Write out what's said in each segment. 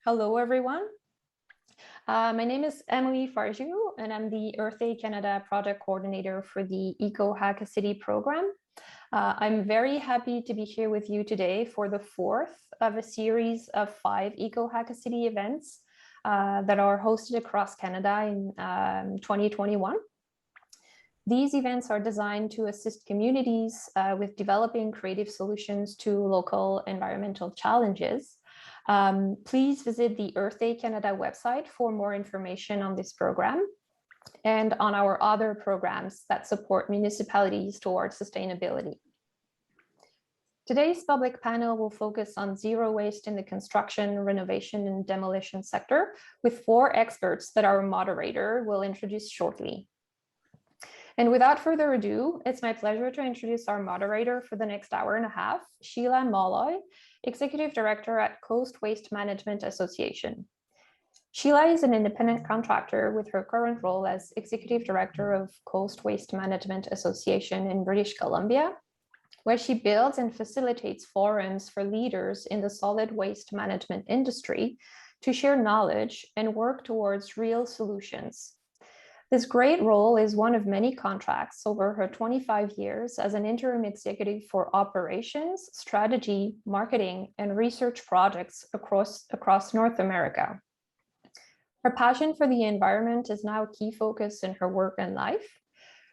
Hello, everyone. My name is Emily Farju, and I'm the Earth Day Canada project coordinator for the EcoHack-a-City program. I'm very happy to be here with you today for the fourth of a series of 5 EcoHack-a-City events that are hosted across Canada in 2021. These events are designed to assist communities with developing creative solutions to local environmental challenges. Please visit the Earth Day Canada website for more information on this program and on our other programs that support municipalities towards sustainability. Today's public panel will focus on zero waste in the construction, renovation, and demolition sector with 4 experts that our moderator will introduce shortly. And without further ado, it's my pleasure to introduce our moderator for the next hour and a half, Sheila Molloy, Executive Director at Coast Waste Management Association. Sheila is an independent contractor with her current role as Executive Director of Coast Waste Management Association in British Columbia, where she builds and facilitates forums for leaders in the solid waste management industry to share knowledge and work towards real solutions. This great role is one of many contracts over her 25 years as an interim executive for operations, strategy, marketing, and research projects across North America. Her passion for the environment is now a key focus in her work and life.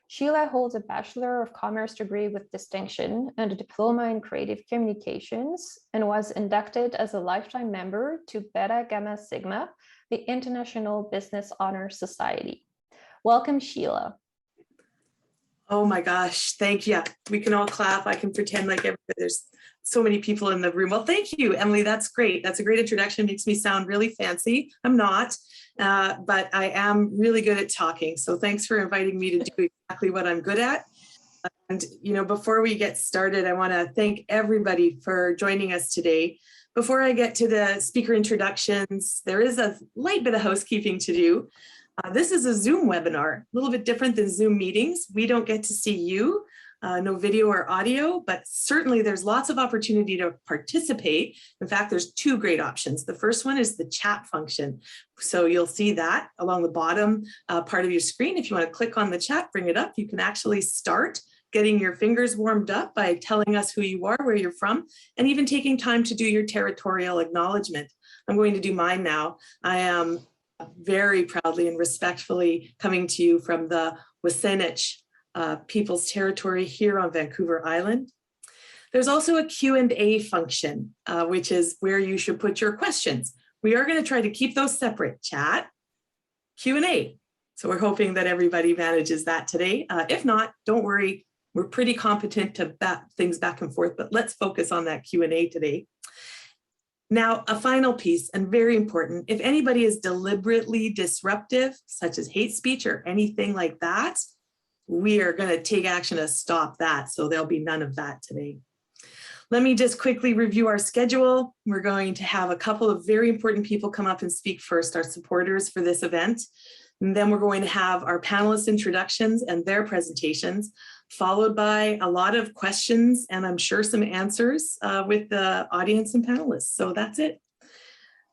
Sheila holds a Bachelor of Commerce degree with distinction and a diploma in creative communications, and was inducted as a lifetime member to Beta Gamma Sigma, the International Business Honor Society. Welcome, Sheila. Oh my gosh, thank you. We can all clap. I can pretend like there's so many people in the room. Well, thank you, Emily. That's great. That's a great introduction. Makes me sound really fancy. I'm not, but I am really good at talking. So thanks for inviting me to do exactly what I'm good at. And, you know, before we get started, I want to thank everybody for joining us today. Before I get to the speaker introductions, there is a light bit of housekeeping to do. This is a Zoom webinar, a little bit different than Zoom meetings. We don't get to see you, no video or audio, but certainly there's lots of opportunity to participate. In fact, there's 2 great options. The first one is the chat function. So you'll see that along the bottom part of your screen. If you want to click on the chat, bring it up, you can actually start getting your fingers warmed up by telling us who you are, where you're from, and even taking time to do your territorial acknowledgement. I'm going to do mine now. I am very proudly and respectfully coming to you from the Wasanich People's Territory here on Vancouver Island. There's also a Q&A function, which is where you should put your questions. We are going to try to keep those separate, chat, Q&A. So we're hoping that everybody manages that today. If not, don't worry, we're pretty competent to bat things back and forth, but let's focus on that Q&A today. Now, a final piece, and very important, if anybody is deliberately disruptive, such as hate speech or anything like that, we are going to take action to stop that. So there'll be none of that today. Let me just quickly review our schedule. We're going to have a couple of very important people come up and speak first, our supporters for this event. And then we're going to have our panelists' introductions and their presentations, followed by a lot of questions and I'm sure some answers with the audience and panelists. So that's it.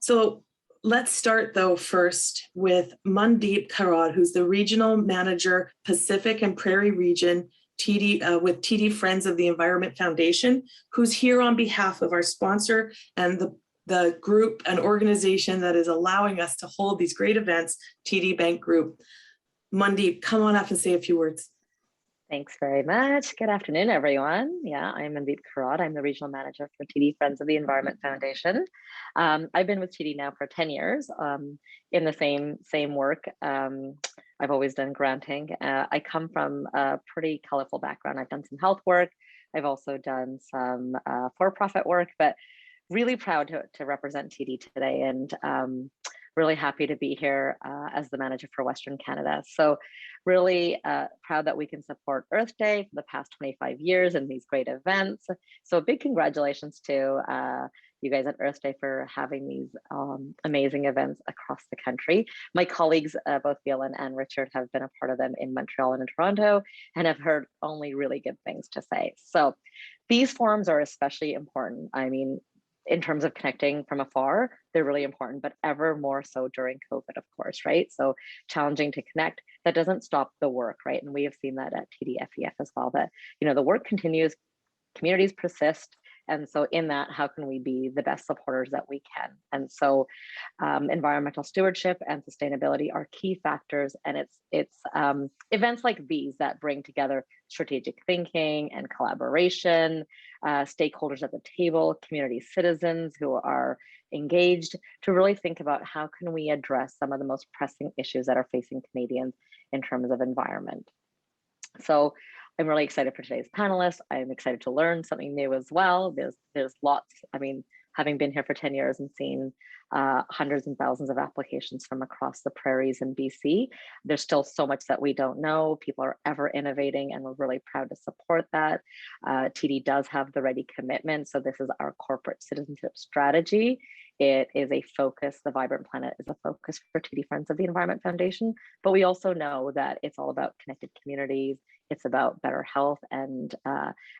So let's start though first with Mandip Kharod, who's the Regional Manager, Pacific and Prairie Region with TD Friends of the Environment Foundation, who's here on behalf of our sponsor and the group, an organization that is allowing us to hold these great events, TD Bank Group. Mandip, come on up and say a few words. Thanks very much. Good afternoon, everyone. Yeah, I'm Mandip Kharod. I'm the Regional Manager for TD Friends of the Environment Foundation. I've been with TD now for 10 years in the same work. I've always done granting. I come from a pretty colorful background. I've done some health work. I've also done some for-profit work, but really proud to represent TD today, and really happy to be here as the manager for Western Canada. So really proud that we can support Earth Day for the past 25 years and these great events. So big congratulations to you guys at Earth Day for having these amazing events across the country. My colleagues, both Gillian and Richard, have been a part of them in Montreal and in Toronto and have heard only really good things to say. So these forums are especially important. I mean, in terms of connecting from afar, they're really important, but ever more so during COVID, of course, right? So challenging to connect, that doesn't stop the work, right? And we have seen that at TDFEF as well, that, you know, the work continues, communities persist. And so in that, how can we be the best supporters that we can? And so environmental stewardship and sustainability are key factors. And it's events like these that bring together strategic thinking and collaboration, stakeholders at the table, community citizens who are engaged to really think about how can we address some of the most pressing issues that are facing Canadians in terms of environment. So I'm really excited for today's panelists. I'm excited to learn something new as well. There's lots, I mean, having been here for 10 years and seen hundreds and thousands of applications from across the prairies in BC, there's still so much that we don't know. People are ever innovating and we're really proud to support that. TD does have the ready commitment. So this is our corporate citizenship strategy. It is a focus, the Vibrant Planet is a focus for TD Friends of the Environment Foundation, but we also know that it's all about connected communities. It's about better health and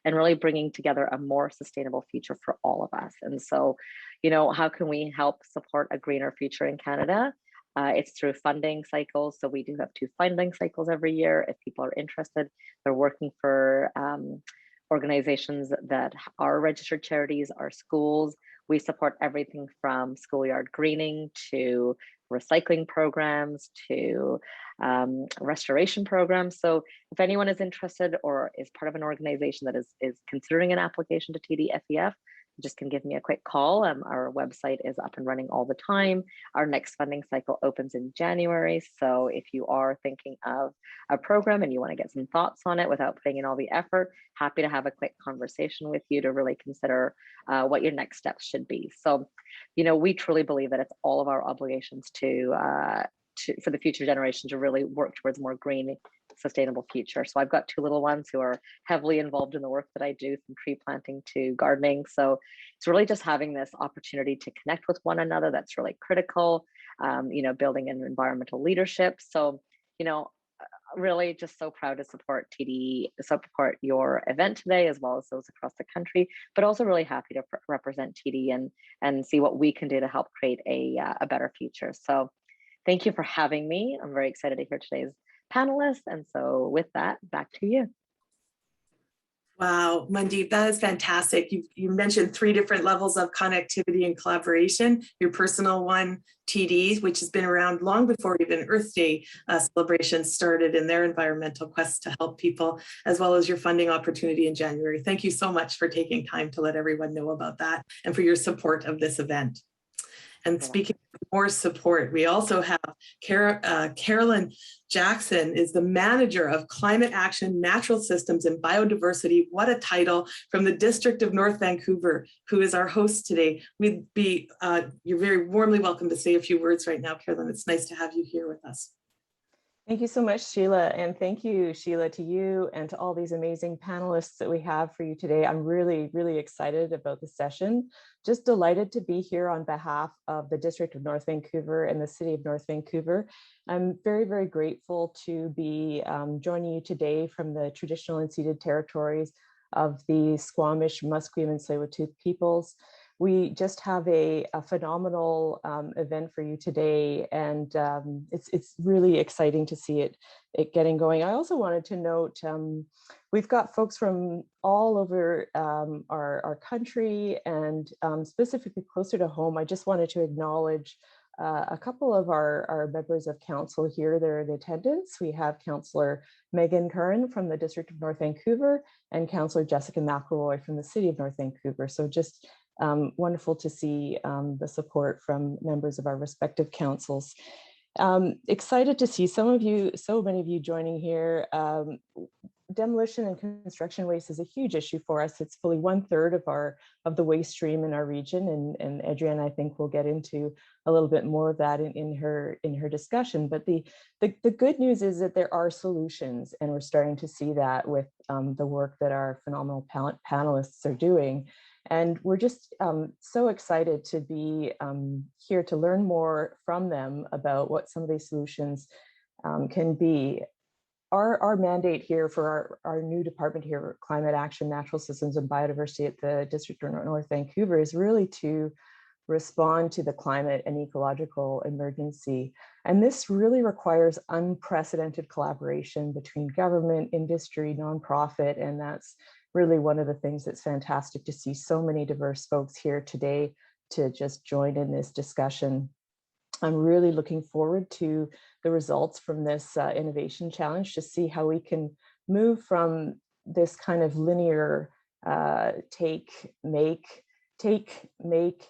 really bringing together a more sustainable future for all of us. And so, you know, how can we help support a greener future in Canada? It's through funding cycles. So we do have 2 funding cycles every year. If people are interested, they're working for organizations that are registered charities, are schools. We support everything from schoolyard greening to recycling programs to restoration programs. So if anyone is interested or is part of an organization that is considering an application to TDFEF, just can give me a quick call. Our website is up and running all the time. Our next funding cycle opens in January. So if you are thinking of a program and you want to get some thoughts on it without putting in all the effort, happy to have a quick conversation with you to really consider what your next steps should be. So, you know, we truly believe that it's all of our obligations for the future generation to really work towards a more green, sustainable future. So I've got 2 little ones who are heavily involved in the work that I do, from tree planting to gardening. So it's really just having this opportunity to connect with one another that's really critical, you know, building an environmental leadership. So, you know, really just so proud to support TD, support your event today, as well as those across the country, but also really happy to represent TD and see what we can do to help create a better future. So thank you for having me. I'm very excited to hear today's panelists. And so with that, back to you. Wow, Mandip, that is fantastic. You mentioned 3 different levels of connectivity and collaboration. Your personal one, TD, which has been around long before even Earth Day celebrations started in their environmental quest to help people, as well as your funding opportunity in January. Thank you so much for taking time to let everyone know about that and for your support of this event. And speaking of more support, we also have Carolyn Jackson is the manager of Climate Action, Natural Systems and Biodiversity. What a title, from the District of North Vancouver, who is our host today. You're very warmly welcome to say a few words right now, Carolyn. It's nice to have you here with us. Thank you so much, Sheila. And thank you, Sheila, to you and to all these amazing panelists that we have for you today. I'm really, really excited about the session. Just delighted to be here on behalf of the District of North Vancouver and the City of North Vancouver. I'm very, very grateful to be joining you today from the traditional and ceded territories of the Squamish, Musqueam, and Tsleil-Waututh peoples. We just have a phenomenal event for you today, and it's really exciting to see it getting going. I also wanted to note, we've got folks from all over our country, and specifically closer to home. I just wanted to acknowledge a couple of our members of council here. They're in attendance. We have Councillor Megan Curran from the District of North Vancouver and Councillor Jessica McElroy from the City of North Vancouver. So just wonderful to see the support from members of our respective councils. Excited to see so many of you joining here. Demolition and construction waste is a huge issue for us. It's fully 1/3 of the waste stream in our region, and Adriana, I think, will get into a little bit more of that in her discussion. But the good news is that there are solutions, and we're starting to see that with the work that our phenomenal panelists are doing. And we're just so excited to be here to learn more from them about what some of these solutions can be. our mandate here for our new department here, Climate Action, Natural Systems and Biodiversity at the District of North Vancouver, is really to respond to the climate and ecological emergency. And this really requires unprecedented collaboration between government, industry, nonprofit, and that's really one of the things that's fantastic to see so many diverse folks here today to just join in this discussion. I'm really looking forward to the results from this innovation challenge to see how we can move from this kind of linear take, make,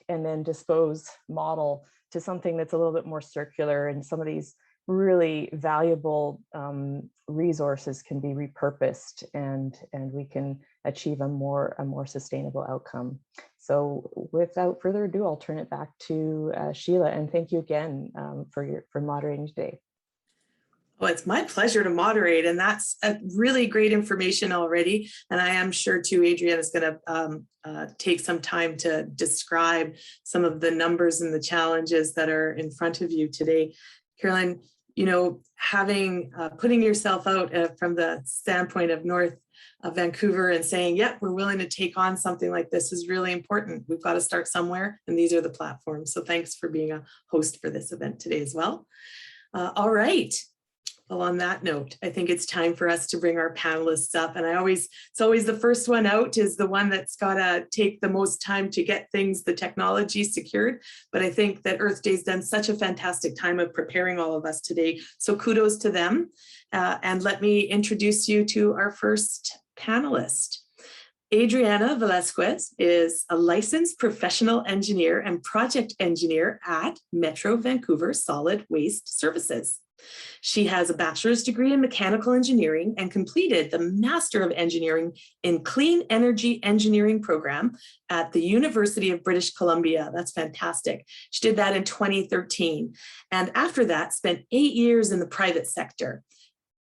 and then dispose model to something that's a little bit more circular, and some of these really valuable resources can be repurposed and we can achieve a more sustainable outcome. So without further ado, I'll turn it back to Sheila, and thank you again for moderating today. Oh, it's my pleasure to moderate, and that's a really great information already. And I am sure too, Adriana is going to take some time to describe some of the numbers and the challenges that are in front of you today. Caroline, you know, having putting yourself out from the standpoint of North Vancouver and saying, yep, we're willing to take on something like this is really important. We've got to start somewhere, and these are the platforms. So thanks for being a host for this event today as well. All right. Well, on that note, I think it's time for us to bring our panelists up. And it's always the first one out is the one that's got to take the most time to get things, the technology secured. But I think that Earth Day's done such a fantastic time of preparing all of us today. So kudos to them. And let me introduce you to our first panelist. Adriana Velázquez is a licensed professional engineer and project engineer at Metro Vancouver Solid Waste Services. She has a bachelor's degree in mechanical engineering and completed the Master of Engineering in Clean Energy Engineering program at the University of British Columbia. That's fantastic. She did that in 2013. And after that, spent 8 years in the private sector,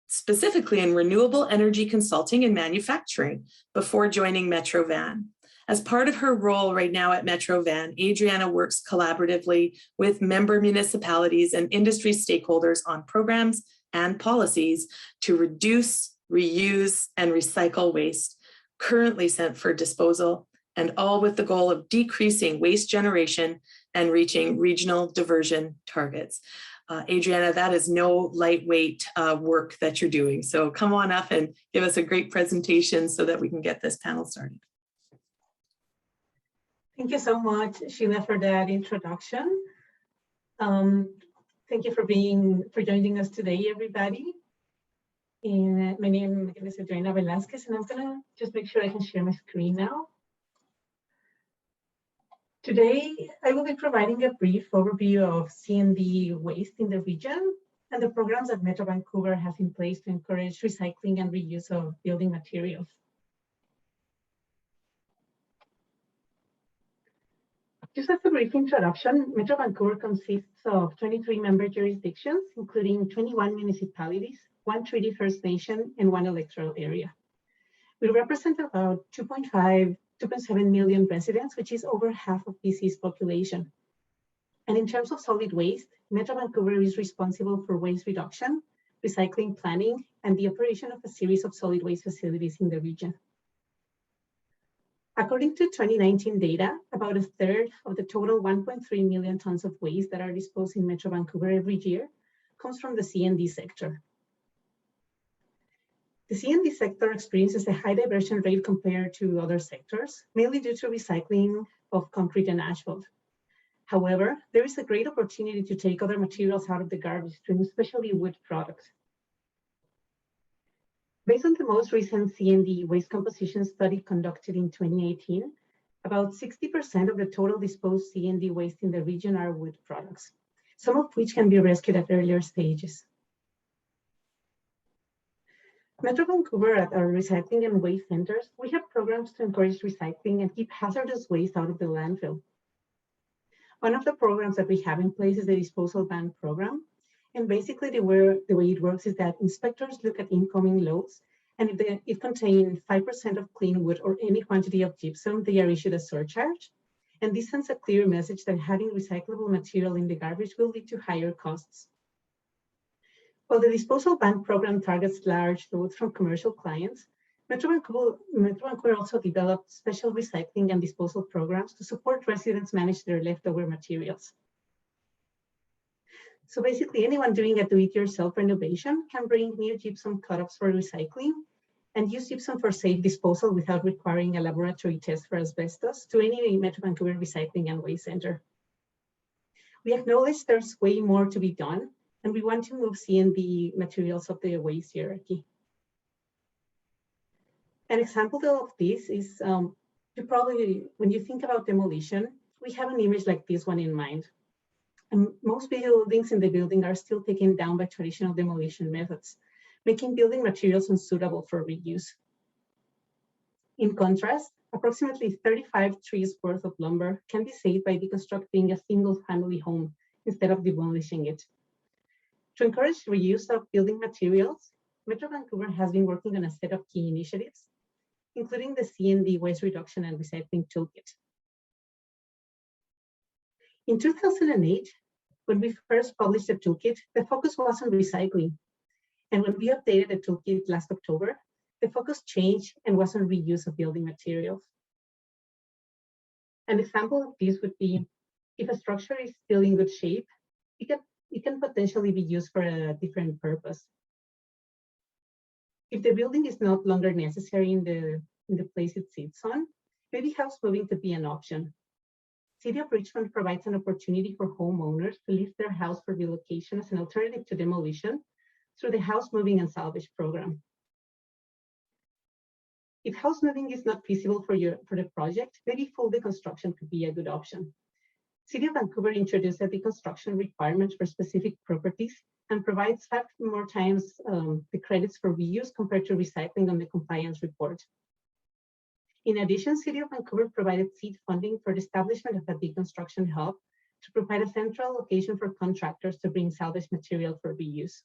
specifically in renewable energy consulting and manufacturing before joining Metro Van. As part of her role right now at Metro Van, Adriana works collaboratively with member municipalities and industry stakeholders on programs and policies to reduce, reuse, and recycle waste currently sent for disposal, and all with the goal of decreasing waste generation and reaching regional diversion targets. Adriana, that is no lightweight work that you're doing. So come on up and give us a great presentation so that we can get this panel started. Thank you so much, Sheila, for that introduction. Thank you for joining us today, everybody. And my name is Adriana Velázquez, and I'm gonna just make sure I can share my screen now. Today, I will be providing a brief overview of C&D waste in the region and the programs that Metro Vancouver has in place to encourage recycling and reuse of building materials. Just as a brief introduction, Metro Vancouver consists of 23 member jurisdictions, including 21 municipalities, 1 Treaty First Nation, and 1 electoral area. We represent about 2.7 million residents, which is over half of BC's population. And in terms of solid waste, Metro Vancouver is responsible for waste reduction, recycling planning, and the operation of a series of solid waste facilities in the region. According to 2019 data, about a third of the total 1.3 million tons of waste that are disposed in Metro Vancouver every year comes from the C&D sector. The C&D sector experiences a high diversion rate compared to other sectors, mainly due to recycling of concrete and asphalt. However, there is a great opportunity to take other materials out of the garbage stream, especially wood products. Based on the most recent C&D waste composition study conducted in 2018, about 60% of the total disposed C&D waste in the region are wood products, some of which can be rescued at earlier stages. Metro Vancouver, at our recycling and waste centers, we have programs to encourage recycling and keep hazardous waste out of the landfill. One of the programs that we have in place is the disposal ban program. And basically the way it works is that inspectors look at incoming loads, and if it contains 5% of clean wood or any quantity of gypsum, they are issued a surcharge. And this sends a clear message that having recyclable material in the garbage will lead to higher costs. While the disposal ban program targets large loads from commercial clients, Metro Vancouver also developed special recycling and disposal programs to support residents manage their leftover materials. So basically, anyone doing a do-it-yourself renovation can bring new gypsum cut-offs for recycling and use gypsum for safe disposal without requiring a laboratory test for asbestos to any Metro Vancouver Recycling and Waste Center. We acknowledge there's way more to be done, and we want to move C&D materials up the waste hierarchy. An example of this is, when you think about demolition, we have an image like this one in mind. And most buildings in the building are still taken down by traditional demolition methods, making building materials unsuitable for reuse. In contrast, approximately 35 trees worth of lumber can be saved by deconstructing a single family home instead of demolishing it. To encourage reuse of building materials, Metro Vancouver has been working on a set of key initiatives, including the C&D Waste Reduction and Recycling Toolkit. In 2008, when we first published the toolkit, the focus was on recycling. And when we updated the toolkit last October, the focus changed and was on reuse of building materials. An example of this would be, if a structure is still in good shape, it can potentially be used for a different purpose. If the building is no longer necessary in the place it sits on, maybe house moving could be an option. City of Richmond provides an opportunity for homeowners to list their house for relocation as an alternative to demolition through the house moving and salvage program. If house moving is not feasible for the project, maybe full deconstruction could be a good option. City of Vancouver introduced a deconstruction requirement for specific properties and provides 5 more times the credits for reuse compared to recycling on the compliance report. In addition, City of Vancouver provided seed funding for the establishment of a deconstruction hub to provide a central location for contractors to bring salvage material for reuse.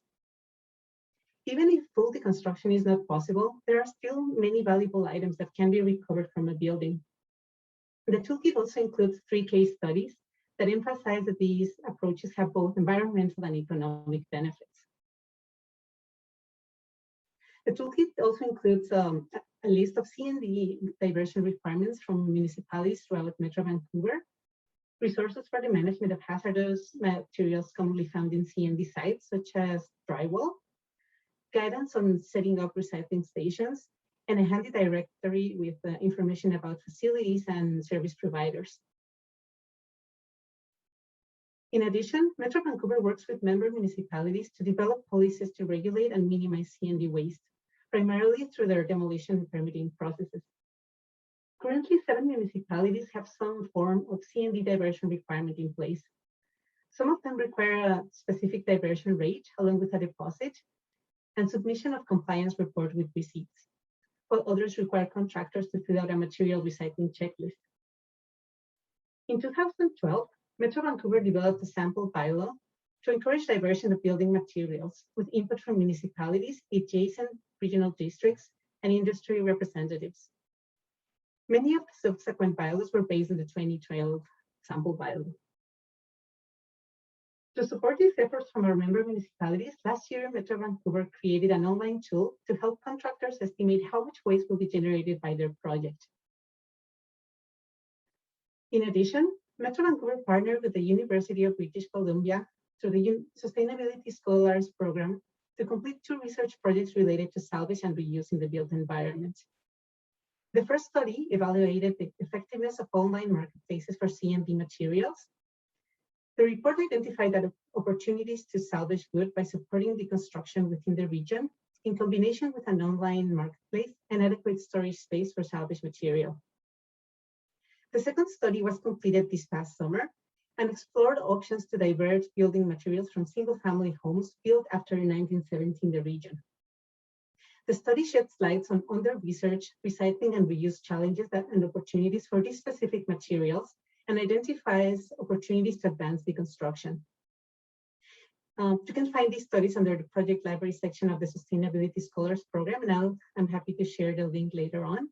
Even if full deconstruction is not possible, there are still many valuable items that can be recovered from a building. The toolkit also includes 3 case studies that emphasize that these approaches have both environmental and economic benefits. The toolkit also includes a list of C&D diversion requirements from municipalities throughout Metro Vancouver, resources for the management of hazardous materials commonly found in C&D sites, such as drywall, guidance on setting up recycling stations, and a handy directory with information about facilities and service providers. In addition, Metro Vancouver works with member municipalities to develop policies to regulate and minimize C&D waste, primarily through their demolition and permitting processes. Currently, 7 municipalities have some form of C&D diversion requirement in place. Some of them require a specific diversion rate along with a deposit and submission of compliance report with receipts, while others require contractors to fill out a material recycling checklist. In 2012, Metro Vancouver developed a sample bylaw to encourage diversion of building materials with input from municipalities, adjacent regional districts, and industry representatives. Many of the subsequent bylaws were based on the 2012 sample bylaw. To support these efforts from our member municipalities, last year, Metro Vancouver created an online tool to help contractors estimate how much waste will be generated by their project. In addition, Metro Vancouver partnered with the University of British Columbia through the Sustainability Scholars Program to complete 2 research projects related to salvage and reuse in the built environment. The first study evaluated the effectiveness of online marketplaces for C&D materials. The report identified that opportunities to salvage wood by supporting deconstruction within the region, in combination with an online marketplace and adequate storage space for salvage material. The second study was completed this past summer and explored options to divert building materials from single-family homes built after 1970 in the region. The study sheds light on under-researched recycling and reuse challenges and opportunities for these specific materials and identifies opportunities to advance deconstruction. You can find these studies under the project library section of the Sustainability Scholars Program, and I'm happy to share the link later on.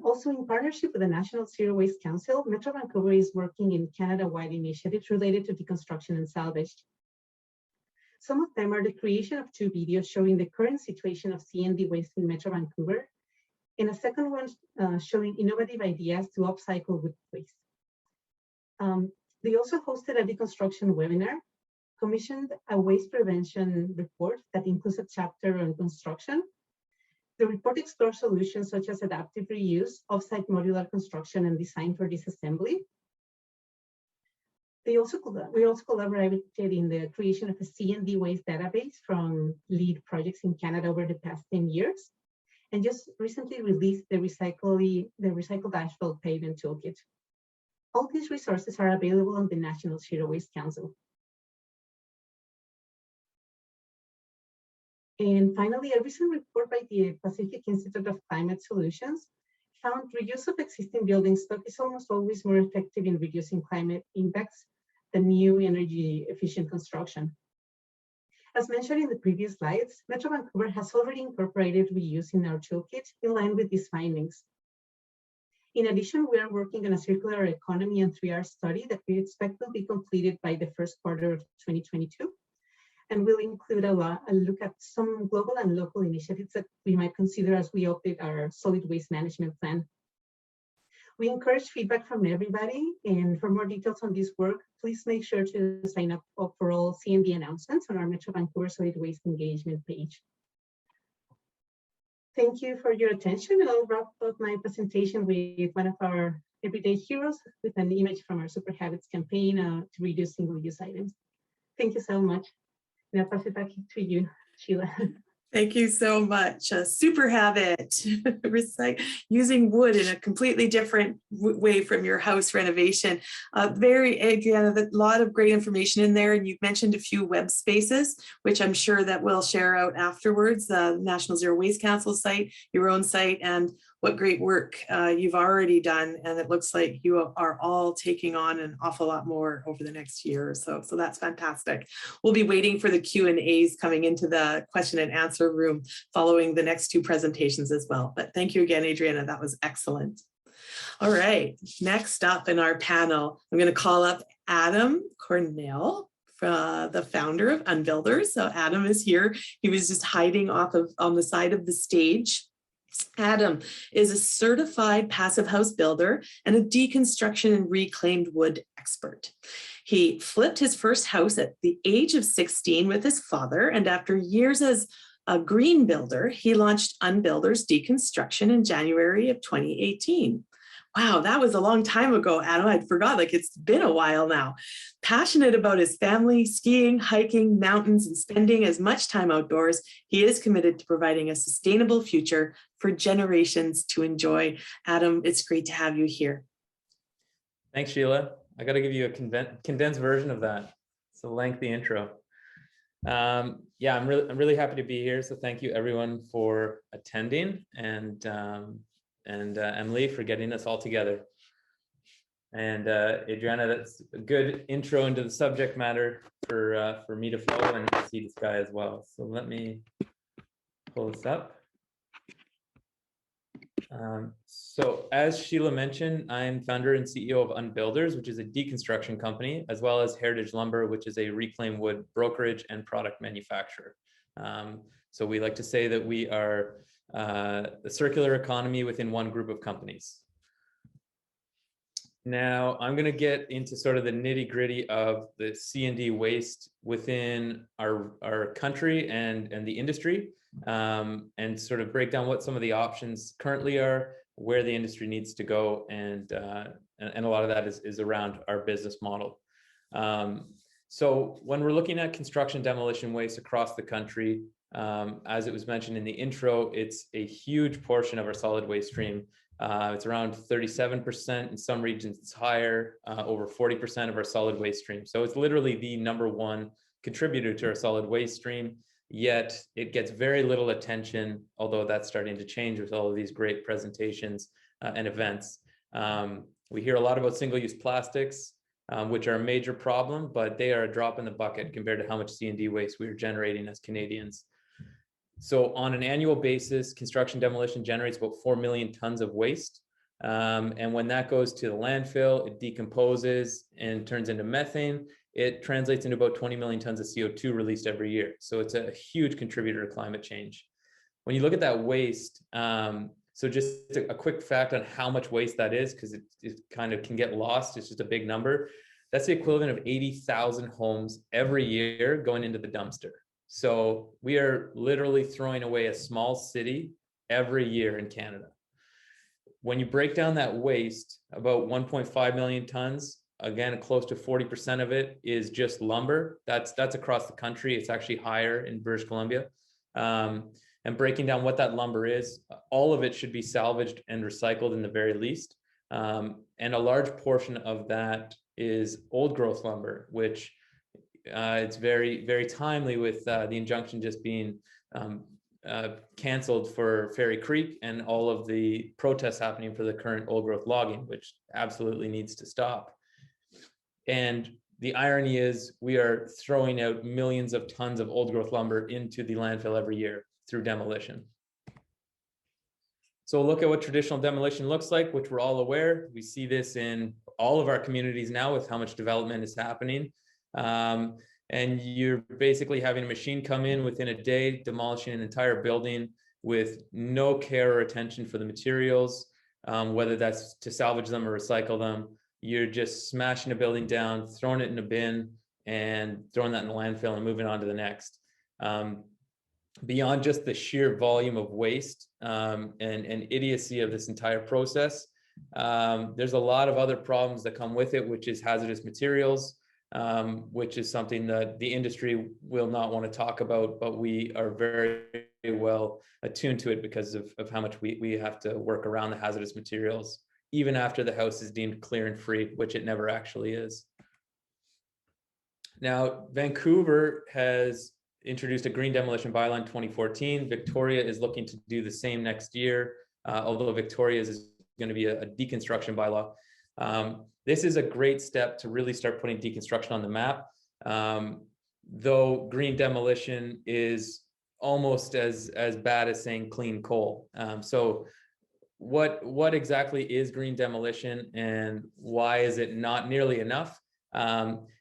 Also in partnership with the National Zero Waste Council, Metro Vancouver is working in Canada-wide initiatives related to deconstruction and salvage. Some of them are the creation of 2 videos showing the current situation of C&D waste in Metro Vancouver, and a second one showing innovative ideas to upcycle wood waste. They also hosted a deconstruction webinar, commissioned a waste prevention report that includes a chapter on construction. The report explores solutions such as adaptive reuse, offsite modular construction, and design for disassembly. We also collaborated in the creation of a C&D waste database from lead projects in Canada over the past 10 years, and just recently released the recycled asphalt pavement toolkit. All these resources are available on the National Zero Waste Council. And finally, a recent report by the Pacific Institute of Climate Solutions found reuse of existing building stock is almost always more effective in reducing climate impacts than new energy efficient construction. As mentioned in the previous slides, Metro Vancouver has already incorporated reuse in our toolkit in line with these findings. In addition, we are working on a circular economy and 3R study that we expect will be completed by the first quarter of 2022. And will include a look at some global and local initiatives that we might consider as we update our solid waste management plan. We encourage feedback from everybody, and for more details on this work, please make sure to sign up for all C&D announcements on our Metro Vancouver Solid Waste Engagement page. Thank you for your attention, and I'll wrap up my presentation with one of our everyday heroes with an image from our Super Habits campaign to reduce single-use items. Thank you so much. And I'll pass it back to you, Sheila. Thank you so much. A super habit, using wood in a completely different way from your house renovation. Adriana, a lot of great information in there. And you've mentioned a few web spaces, which I'm sure that we'll share out afterwards, the National Zero Waste Council site, your own site, and what great work you've already done. And it looks like you are all taking on an awful lot more over the next year or so. So that's fantastic. We'll be waiting for the Q&As coming into the question and answer room following the next 2 presentations as well. But thank you again, Adriana. That was excellent. All right, next up in our panel, I'm going to call up Adam Corneil, the founder of Unbuilders. So Adam is here. He was just hiding on the side of the stage. Adam is a certified passive house builder and a deconstruction and reclaimed wood expert. He flipped his first house at the age of 16 with his father, and after years as a green builder, he launched Unbuilders Deconstruction in January of 2018. Wow, that was a long time ago, Adam. I forgot, like it's been a while now. Passionate about his family, skiing, hiking, mountains, and spending as much time outdoors, he is committed to providing a sustainable future for generations to enjoy. Adam, it's great to have you here. Thanks, Sheila. I got to give you a condensed version of that. It's a lengthy intro. Yeah, I'm really happy to be here. So thank you everyone for attending, and Emily for getting us all together. And Adriana, that's a good intro into the subject matter for me to follow and to see this guy as well. So let me pull this up. So as Sheila mentioned, I'm founder and CEO of Unbuilders, which is a deconstruction company, as well as Heritage Lumber, which is a reclaimed wood brokerage and product manufacturer. So we like to say that we are the circular economy within one group of companies. Now I'm going to get into sort of the nitty gritty of the C&D waste within our country and the industry, and sort of break down what some of the options currently are, where the industry needs to go, and a lot of that is around our business model. So when we're looking at construction demolition waste across the country, as it was mentioned in the intro, it's a huge portion of our solid waste stream. It's around 37%, in some regions it's higher, over 40% of our solid waste stream. So it's literally the #1 contributor to our solid waste stream, yet it gets very little attention, although that's starting to change with all of these great presentations and events. We hear a lot about single-use plastics, which are a major problem, but they are a drop in the bucket compared to how much C&D waste we are generating as Canadians. So on an annual basis, construction demolition generates about 4 million tons of waste. And when that goes to the landfill, it decomposes and turns into methane. It translates into about 20 million tons of CO2 released every year. So it's a huge contributor to climate change. When you look at that waste, so just a quick fact on how much waste that is, because it kind of can get lost. It's just a big number. That's the equivalent of 80,000 homes every year going into the dumpster. So we are literally throwing away a small city every year in Canada. When you break down that waste, about 1.5 million tons, again, close to 40% of it is just lumber. That's across the country. It's actually higher in British Columbia. And breaking down what that lumber is, all of it should be salvaged and recycled in the very least. And a large portion of that is old growth lumber, which it's very, very timely with the injunction just being canceled for Fairy Creek and all of the protests happening for the current old growth logging, which absolutely needs to stop. And the irony is we are throwing out millions of tons of old growth lumber into the landfill every year through demolition. So look at what traditional demolition looks like, which we're all aware. We see this in all of our communities now with how much development is happening. And you're basically having a machine come in within a day, demolishing an entire building with no care or attention for the materials, whether that's to salvage them or recycle them. You're just smashing a building down, throwing it in a bin, and throwing that in the landfill and moving on to the next. Beyond just the sheer volume of waste and idiocy of this entire process, there's a lot of other problems that come with it, which is hazardous materials, which is something that the industry will not want to talk about, but we are very well attuned to it because of how much we have to work around the hazardous materials, even after the house is deemed clear and free, which it never actually is. Now, Vancouver has introduced a green demolition bylaw in 2014. Victoria is looking to do the same next year, although Victoria's is going to be a deconstruction bylaw. This is a great step to really start putting deconstruction on the map, though green demolition is almost as bad as saying clean coal. So what exactly is green demolition and why is it not nearly enough?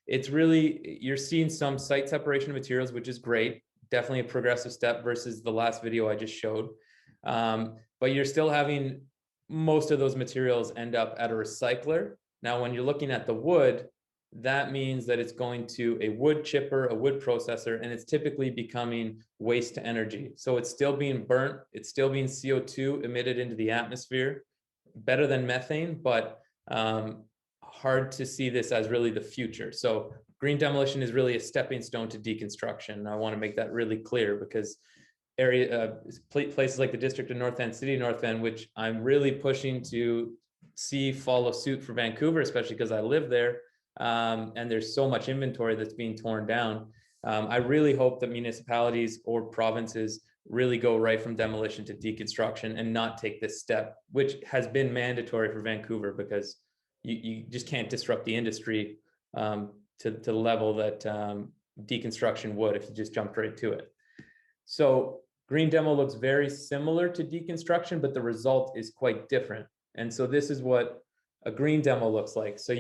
It's really, you're seeing some site separation of materials, which is great, definitely a progressive step versus the last video I just showed. But you're still having most of those materials end up at a recycler. Now, when you're looking at the wood, that means that it's going to a wood chipper, a wood processor, and it's typically becoming waste to energy. So it's still being burnt, it's still being CO2 emitted into the atmosphere, better than methane, but hard to see this as really the future. So green demolition is really a stepping stone to deconstruction. I want to make that really clear because places like the District of North Van, City of North Van, which I'm really pushing to see follow suit for Vancouver, especially because I live there, and there's so much inventory that's being torn down. I really hope that municipalities or provinces really go right from demolition to deconstruction and not take this step, which has been mandatory for Vancouver because you just can't disrupt the industry to the level that deconstruction would if you just jumped right to it. So green demo looks very similar to deconstruction, but the result is quite different. And so this is what a green demo looks like. So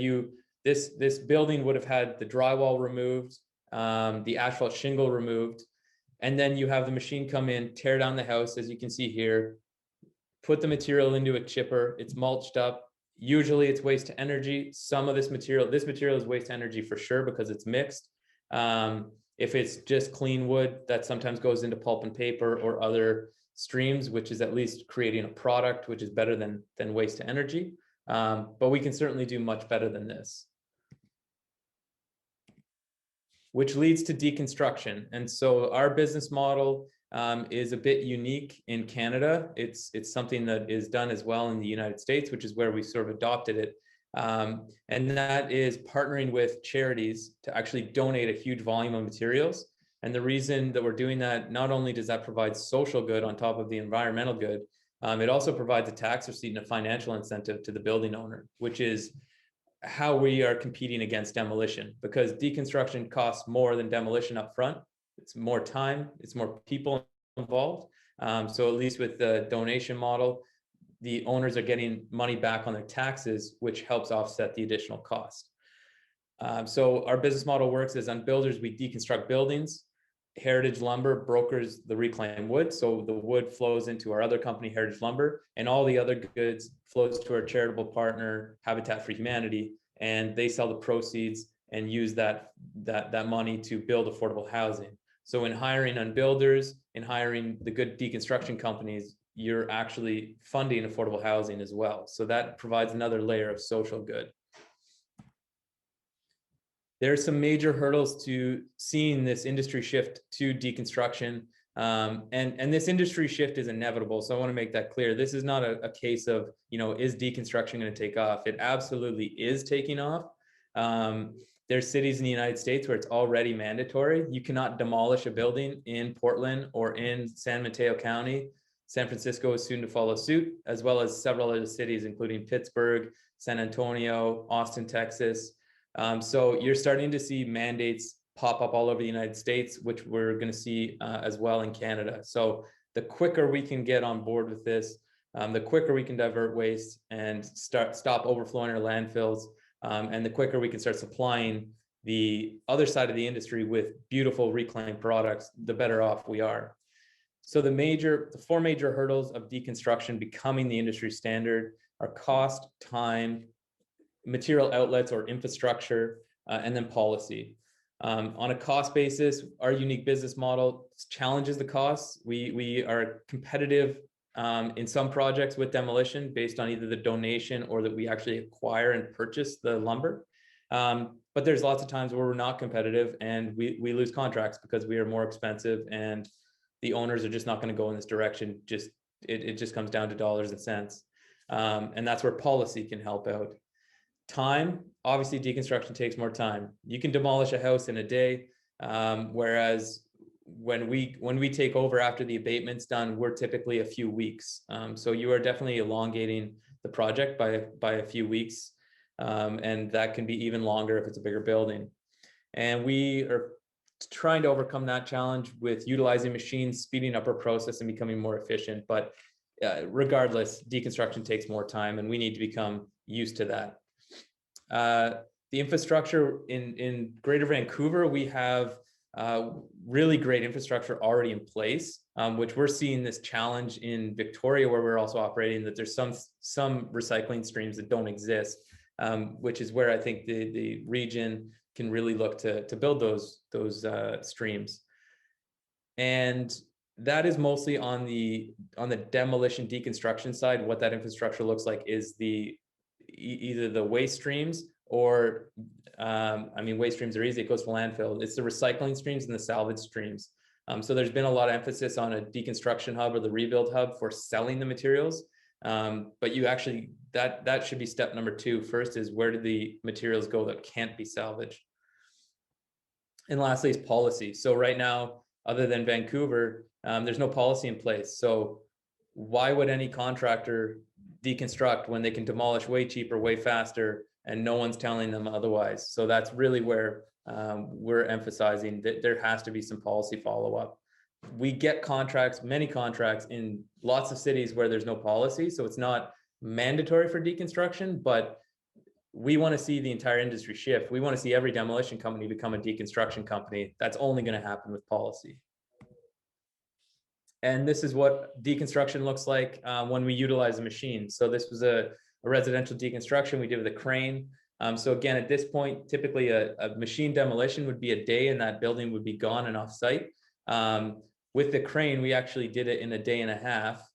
this building would have had the drywall removed, the asphalt shingle removed, and then you have the machine come in, tear down the house, as you can see here, put the material into a chipper, it's mulched up. Usually it's waste to energy. Some of this material is waste to energy for sure because it's mixed. If it's just clean wood, that sometimes goes into pulp and paper or other streams, which is at least creating a product which is better than waste to energy. But we can certainly do much better than this. Which leads to deconstruction. And so our business model is a bit unique in Canada. It's something that is done as well in the United States, which is where we sort of adopted it. And that is partnering with charities to actually donate a huge volume of materials. And the reason that we're doing that, not only does that provide social good on top of the environmental good, it also provides a tax receipt and a financial incentive to the building owner, which is how we are competing against demolition, because deconstruction costs more than demolition up front. It's more time, it's more people involved. So at least with the donation model, the owners are getting money back on their taxes, which helps offset the additional cost. So our business model works as Unbuilders, we deconstruct buildings. Heritage Lumber brokers the reclaimed wood. So the wood flows into our other company, Heritage Lumber, and all the other goods flows to our charitable partner, Habitat for Humanity, and they sell the proceeds and use that money to build affordable housing. So in hiring Unbuilders, in hiring the good deconstruction companies, you're actually funding affordable housing as well. So that provides another layer of social good. There are some major hurdles to seeing this industry shift to deconstruction. And this industry shift is inevitable. So I want to make that clear. This is not a case of, is deconstruction going to take off? It absolutely is taking off. There's cities in the United States where it's already mandatory. You cannot demolish a building in Portland or in San Mateo County. San Francisco is soon to follow suit, as well as several other cities, including Pittsburgh, San Antonio, Austin, Texas. So you're starting to see mandates pop up all over the United States, which we're going to see as well in Canada. So the quicker we can get on board with this, the quicker we can divert waste and stop overflowing our landfills, and the quicker we can start supplying the other side of the industry with beautiful reclaimed products, the better off we are. So the four major hurdles of deconstruction becoming the industry standard are cost, time, material outlets or infrastructure, and then policy. On a cost basis, our unique business model challenges the costs. We are competitive in some projects with demolition based on either the donation or that we actually acquire and purchase the lumber. But there's lots of times where we're not competitive and we lose contracts because we are more expensive and the owners are just not going to go in this direction. It just comes down to dollars and cents. And that's where policy can help out. Time, obviously deconstruction takes more time. You can demolish a house in a day, whereas when we take over after the abatement's done, we're typically a few weeks. So you are definitely elongating the project by a few weeks, and that can be even longer if it's a bigger building. And we are trying to overcome that challenge with utilizing machines, speeding up our process and becoming more efficient. But regardless, deconstruction takes more time and we need to become used to that. The infrastructure in Greater Vancouver, we have really great infrastructure already in place, which we're seeing this challenge in Victoria, where we're also operating, that there's some recycling streams that don't exist, which is where I think the region can really look to build those streams. And that is mostly on the demolition deconstruction side. What that infrastructure looks like is either the waste streams or, waste streams are easy, it goes to landfill. It's the recycling streams and the salvage streams. So there's been a lot of emphasis on a deconstruction hub or the rebuild hub for selling the materials. But you actually, that should be step number 2. First is, where do the materials go that can't be salvaged? And lastly is policy. So right now, other than Vancouver, there's no policy in place. So why would any contractor deconstruct when they can demolish way cheaper, way faster, and no one's telling them otherwise? So that's really where we're emphasizing that there has to be some policy follow-up. We get contracts, many contracts in lots of cities where there's no policy. So it's not mandatory for deconstruction, but we want to see the entire industry shift. We want to see every demolition company become a deconstruction company. That's only going to happen with policy. And this is what deconstruction looks like when we utilize a machine. So this was a residential deconstruction we did with a crane. So again, at this point, typically a machine demolition would be a day and that building would be gone and off site. With the crane, we actually did it in a day and a half,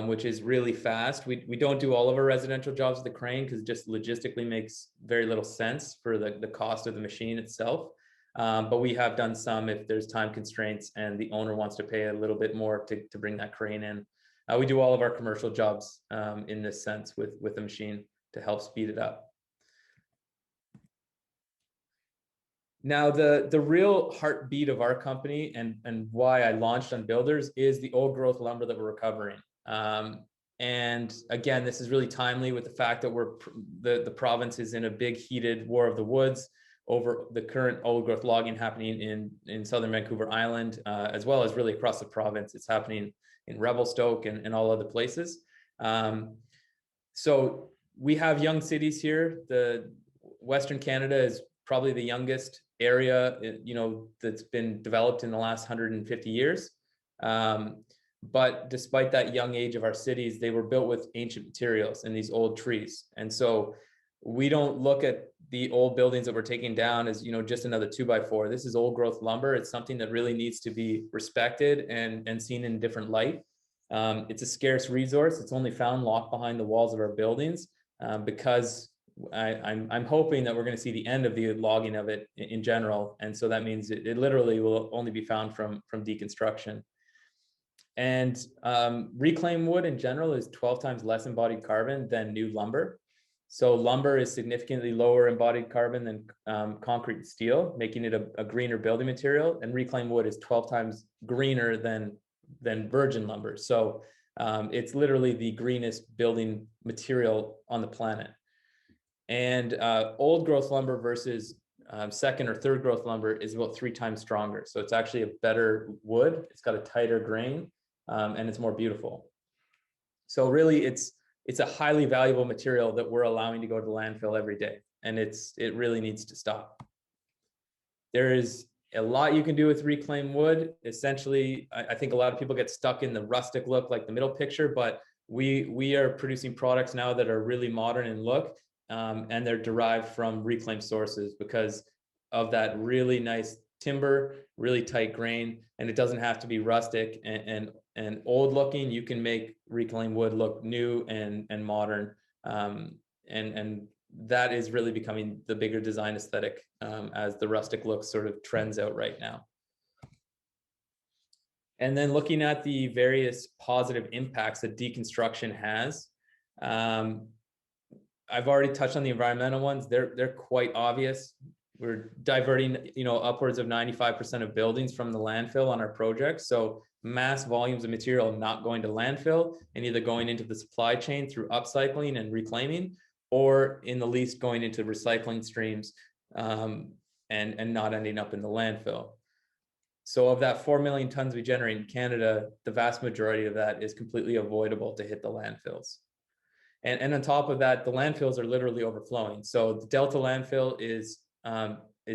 which is really fast. We don't do all of our residential jobs with the crane because it just logistically makes very little sense for the cost of the machine itself. But we have done some if there's time constraints and the owner wants to pay a little bit more to bring that crane in. We do all of our commercial jobs in this sense with the machine to help speed it up. Now, the real heartbeat of our company and why I launched Unbuilders is the old growth lumber that we're recovering. And again, this is really timely with the fact that the province is in a big heated war of the woods. over the current old growth logging happening in southern Vancouver Island, as well as really across the province. It's happening in Revelstoke and all other places. So we have young cities here. The Western Canada is probably the youngest area, that's been developed in the last 150 years. But despite that young age of our cities, they were built with ancient materials and these old trees. And so we don't look at the old buildings that we're taking down as, just another 2x4. This is old growth lumber. It's something that really needs to be respected and seen in a different light. It's a scarce resource. It's only found locked behind the walls of our buildings, because I'm hoping that we're going to see the end of the logging of it in general. And so that means it literally will only be found from deconstruction. And reclaimed wood in general is 12 times less embodied carbon than new lumber. So lumber is significantly lower embodied carbon than concrete and steel, making it a greener building material. And reclaimed wood is 12 times greener than virgin lumber. So it's literally the greenest building material on the planet. And old growth lumber versus second or third growth lumber is about 3 times stronger. So it's actually a better wood. It's got a tighter grain, and it's more beautiful. So really it's a highly valuable material that we're allowing to go to landfill every day. And it really needs to stop. There is a lot you can do with reclaimed wood. Essentially, I think a lot of people get stuck in the rustic look, like the middle picture, but we are producing products now that are really modern in look, and they're derived from reclaimed sources because of that really nice timber, really tight grain, and it doesn't have to be rustic and old looking. You can make reclaimed wood look new and modern, and that is really becoming the bigger design aesthetic, as the rustic look sort of trends out right now. And then looking at the various positive impacts that deconstruction has, I've already touched on the environmental ones. They're quite obvious. We're diverting, upwards of 95% of buildings from the landfill on our projects. So mass volumes of material not going to landfill and either going into the supply chain through upcycling and reclaiming, or in the least going into recycling streams, and not ending up in the landfill. So of that 4 million tons we generate in Canada, the vast majority of that is completely avoidable to hit the landfills. And on top of that, the landfills are literally overflowing. So the Delta landfill is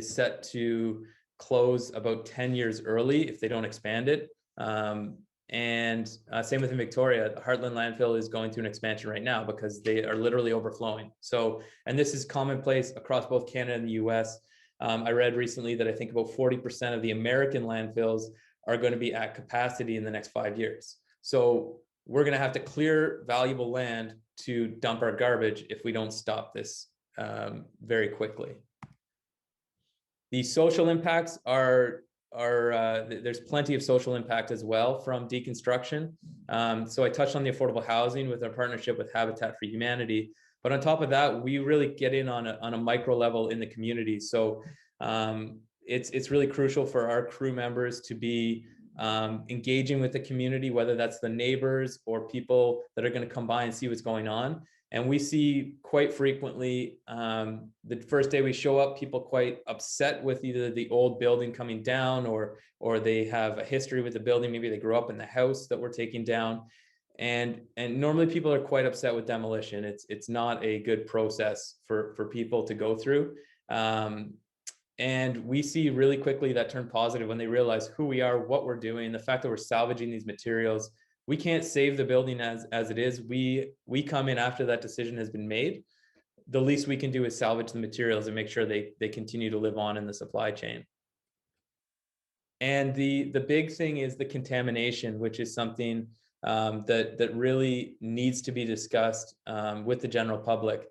set to close about 10 years early if they don't expand it. And same with in Victoria, the Heartland landfill is going through an expansion right now because they are literally overflowing. So, and this is commonplace across both Canada and the US. I read recently that I think about 40% of the American landfills are going to be at capacity in the next 5 years. So we're going to have to clear valuable land to dump our garbage if we don't stop this very quickly. The social impacts are there's plenty of social impact as well from deconstruction. So I touched on the affordable housing with our partnership with Habitat for Humanity, but on top of that, we really get in on a micro level in the community. So it's really crucial for our crew members to be engaging with the community, whether that's the neighbors or people that are going to come by and see what's going on. And we see quite frequently, the first day we show up, people quite upset with either the old building coming down or they have a history with the building. Maybe they grew up in the house that we're taking down. And normally people are quite upset with demolition. It's not a good process for people to go through. And we see really quickly that turn positive when they realize who we are, what we're doing, the fact that we're salvaging these materials. We can't save the building as it is. We come in after that decision has been made. The least we can do is salvage the materials and make sure they continue to live on in the supply chain. And the big thing is the contamination, which is something that really needs to be discussed with the general public.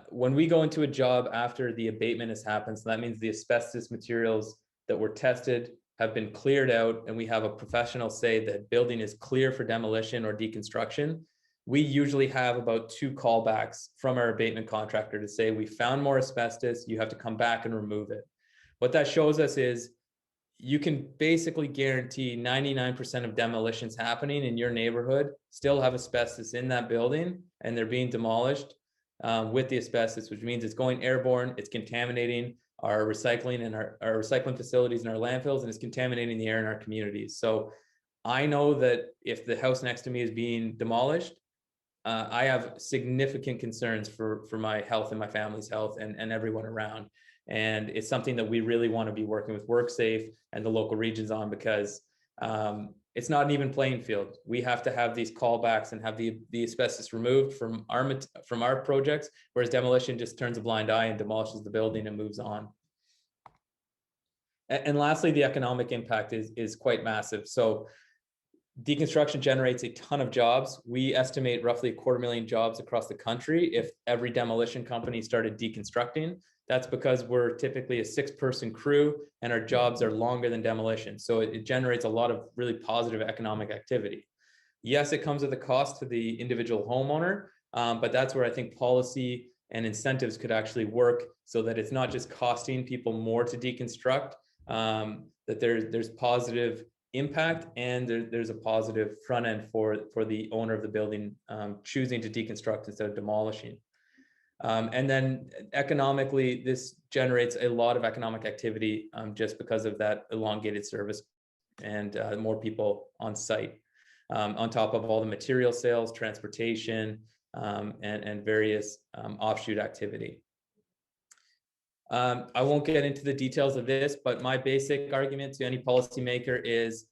When we go into a job after the abatement has happened, so that means the asbestos materials that were tested have been cleared out and we have a professional say that building is clear for demolition or deconstruction, we usually have about 2 callbacks from our abatement contractor to say, we found more asbestos, you have to come back and remove it. What that shows us is you can basically guarantee 99% of demolitions happening in your neighborhood still have asbestos in that building and they're being demolished with the asbestos, which means it's going airborne, it's contaminating our recycling and our recycling facilities and our landfills, and it's contaminating the air in our communities. So I know that if the house next to me is being demolished, I have significant concerns for my health and my family's health and everyone around. And it's something that we really want to be working with WorkSafe and the local regions on, because it's not an even playing field. We have to have these callbacks and have the asbestos removed from our projects, whereas demolition just turns a blind eye and demolishes the building and moves on. And lastly, the economic impact is quite massive. So deconstruction generates a ton of jobs. We estimate roughly 250,000 jobs across the country if every demolition company started deconstructing. That's because we're typically a 6-person crew and our jobs are longer than demolition. So it generates a lot of really positive economic activity. Yes, it comes at a cost to the individual homeowner, but that's where I think policy and incentives could actually work, so that it's not just costing people more to deconstruct, that there's positive impact and there's a positive front end for the owner of the building choosing to deconstruct instead of demolishing. And then economically, this generates a lot of economic activity just because of that elongated service and more people on site, on top of all the material sales, transportation, and various offshoot activity. I won't get into the details of this, but my basic argument to any policymaker is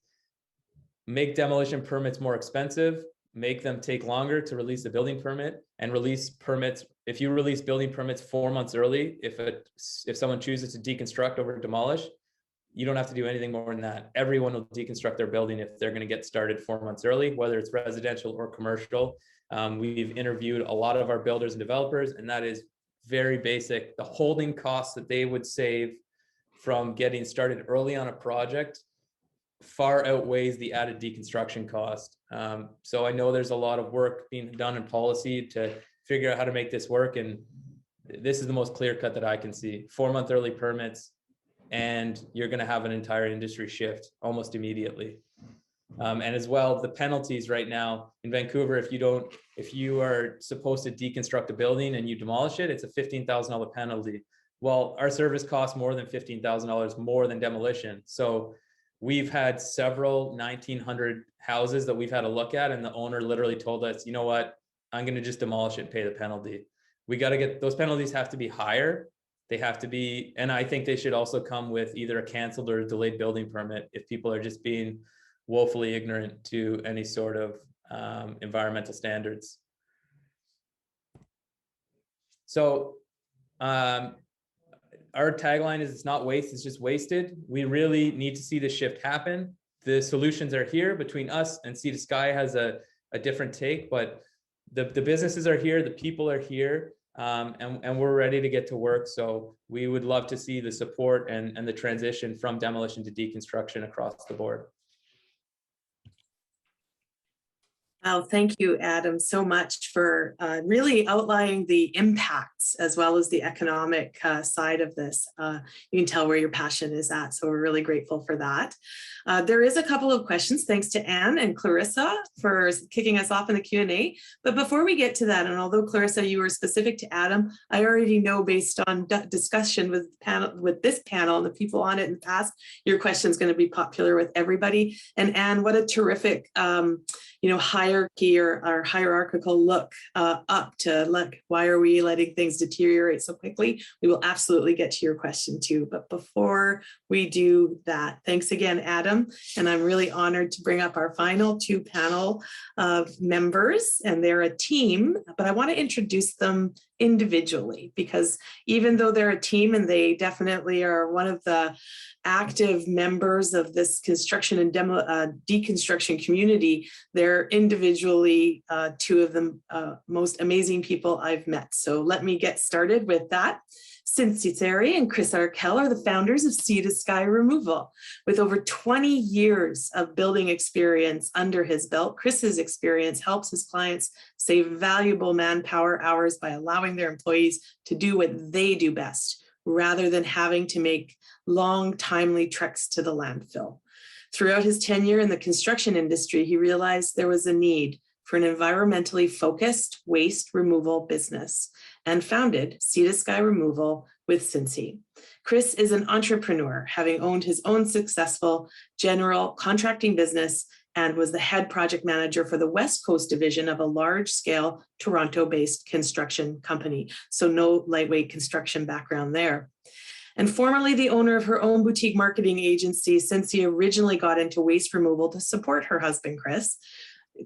make demolition permits more expensive, make them take longer to release a building permit, and release permits. If you release building permits 4 months early, if someone chooses to deconstruct over demolish, you don't have to do anything more than that. Everyone will deconstruct their building if they're going to get started 4 months early, whether it's residential or commercial. We've interviewed a lot of our builders and developers, and that is very basic. The holding costs that they would save from getting started early on a project far outweighs the added deconstruction cost. So I know there's a lot of work being done in policy to figure out how to make this work, and this is the most clear cut that I can see. 4-month early permits, and you're going to have an entire industry shift almost immediately. And as well, the penalties right now in Vancouver, if you are supposed to deconstruct a building and you demolish it, it's a $15,000 penalty. Well, our service costs more than $15,000 more than demolition. So we've had several 1,900 houses that we've had a look at, and the owner literally told us, you know what, I'm going to just demolish it and pay the penalty. We got to get those penalties, have to be higher. They have to be, and I think they should also come with either a canceled or a delayed building permit if people are just being woefully ignorant to any sort of environmental standards. So our tagline is, it's not waste, it's just wasted. We really need to see the shift happen. The solutions are here. Between us and Sea to Sky has a different take, but the businesses are here, the people are here, and we're ready to get to work. So we would love to see the support and the transition from demolition to deconstruction across the board. Well, thank you, Adam, so much for really outlining the impacts as well as the economic side of this. You can tell where your passion is at, so we're really grateful for that. There is a couple of questions, thanks to Anne and Clarissa for kicking us off in the Q&A. But before we get to that, and although Clarissa, you were specific to Adam, I already know based on discussion with this panel and the people on it in the past, your question is going to be popular with everybody. And Anne, what a terrific hierarchy or hierarchical look up to look, why are we letting things deteriorate so quickly? We will absolutely get to your question too. But before we do that, thanks again, Adam. And I'm really honored to bring up our final 2 panel of members, and they're a team, but I want to introduce them individually, because even though they're a team and they definitely are one of the active members of this construction and deconstruction community, they're individually 2 of the most amazing people I've met. So let me get started with that. Cinci Csere and Arkell are the founders of Sea to Sky Removal. With over 20 years of building experience under his belt, Chris's experience helps his clients save valuable manpower hours by allowing their employees to do what they do best, rather than having to make long, timely treks to the landfill. Throughout his tenure in the construction industry, he realized there was a need for an environmentally focused waste removal business, and founded Sea to Sky Removal with Cinci. Chris is an entrepreneur, having owned his own successful general contracting business and was the head project manager for the West Coast division of a large-scale Toronto-based construction company. So no lightweight construction background there. And formerly the owner of her own boutique marketing agency, Cinci originally got into waste removal to support her husband, Chris.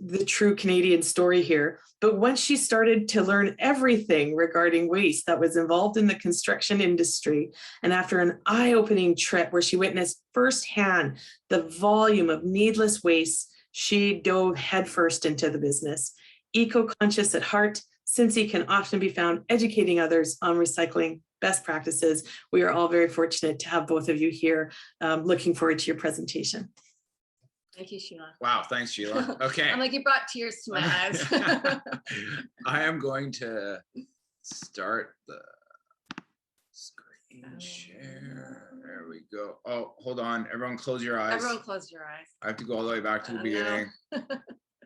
The true Canadian story here. But once she started to learn everything regarding waste that was involved in the construction industry, and after an eye-opening trip where she witnessed firsthand the volume of needless waste, she dove headfirst into the business. Eco-conscious at heart, Cinci can often be found educating others on recycling best practices. We are all very fortunate to have both of you here. Looking forward to your presentation. Thank you, Sheila. Wow, thanks, Sheila. Okay. I'm like, you brought tears to my eyes. I am going to start the screen share. There we go. Oh, hold on. Everyone close your eyes. Everyone close your eyes. I have to go all the way back to the beginning.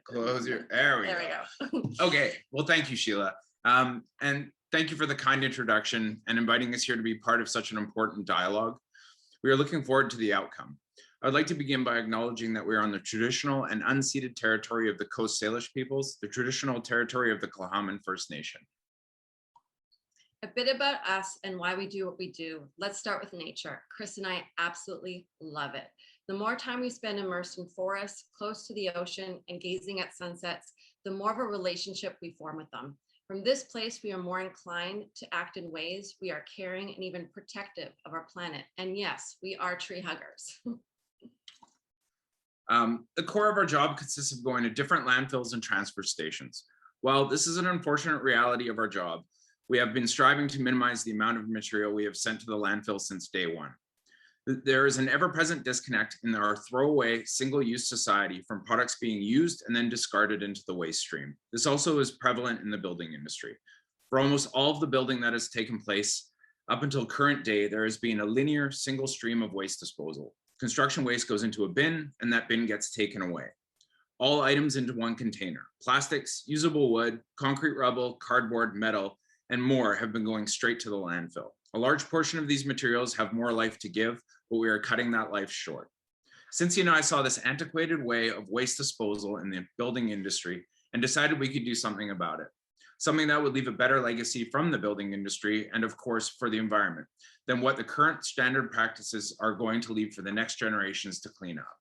Close your, there we go. Okay, well, thank you, Sheila. And thank you for the kind introduction and inviting us here to be part of such an important dialogue. We are looking forward to the outcome. I'd like to begin by acknowledging that we are on the traditional and unceded territory of the Coast Salish peoples, the traditional territory of the Tla'amin First Nation. A bit about us and why we do what we do. Let's start with nature. Chris and I absolutely love it. The more time we spend immersed in forests, close to the ocean, and gazing at sunsets, the more of a relationship we form with them. From this place, we are more inclined to act in ways we are caring and even protective of our planet. And yes, we are tree huggers. The core of our job consists of going to different landfills and transfer stations. While this is an unfortunate reality of our job, we have been striving to minimize the amount of material we have sent to the landfill since day one. There is an ever-present disconnect in our throwaway, single-use society from products being used and then discarded into the waste stream. This also is prevalent in the building industry. For almost all of the building that has taken place up until current day, there has been a linear single stream of waste disposal. Construction waste goes into a bin and that bin gets taken away. All items into one container. Plastics, usable wood, concrete rubble, cardboard, metal, and more have been going straight to the landfill. A large portion of these materials have more life to give, but we are cutting that life short. Cinci and I saw this antiquated way of waste disposal in the building industry and decided we could do something about it. Something that would leave a better legacy from the building industry and of course for the environment than what the current standard practices are going to leave for the next generations to clean up.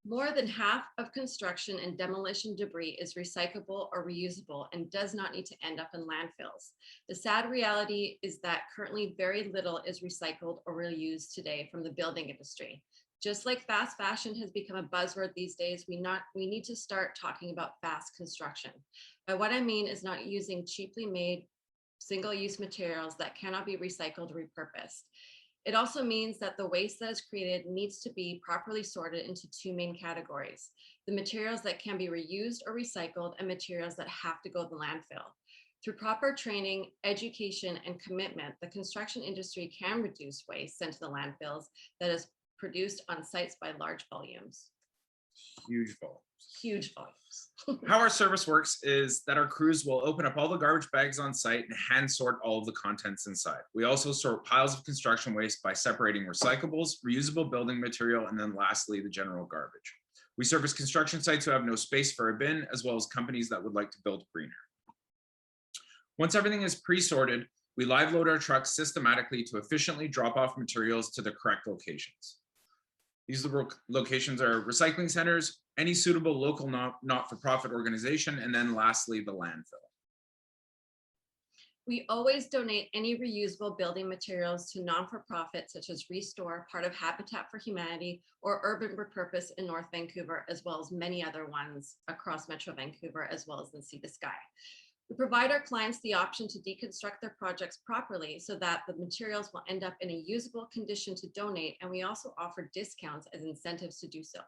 More than half of construction and demolition debris is recyclable or reusable and does not need to end up in landfills. The sad reality is that currently very little is recycled or reused today from the building industry. Just like fast fashion has become a buzzword these days, we need to start talking about fast construction. By what I mean is not using cheaply made single-use materials that cannot be recycled or repurposed. It also means that the waste that is created needs to be properly sorted into two main categories: the materials that can be reused or recycled and materials that have to go to the landfill. Through proper training, education, and commitment, the construction industry can reduce waste sent to the landfills that is produced on sites by large volumes. Huge volumes. Huge volumes. How our service works is that our crews will open up all the garbage bags on site and hand sort all of the contents inside. We also sort piles of construction waste by separating recyclables, reusable building material, and then lastly, the general garbage. We service construction sites who have no space for a bin, as well as companies that would like to build greener. Once everything is pre-sorted, we live load our trucks systematically to efficiently drop off materials to the correct locations. These locations are recycling centers, any suitable local not-for-profit organization, and then lastly, the landfill. We always donate any reusable building materials to non-for-profit such as Restore, part of Habitat for Humanity, or Urban Repurpose in North Vancouver, as well as many other ones across Metro Vancouver, as well as in Sea to Sky. We provide our clients the option to deconstruct their projects properly so that the materials will end up in a usable condition to donate, and we also offer discounts as incentives to do so.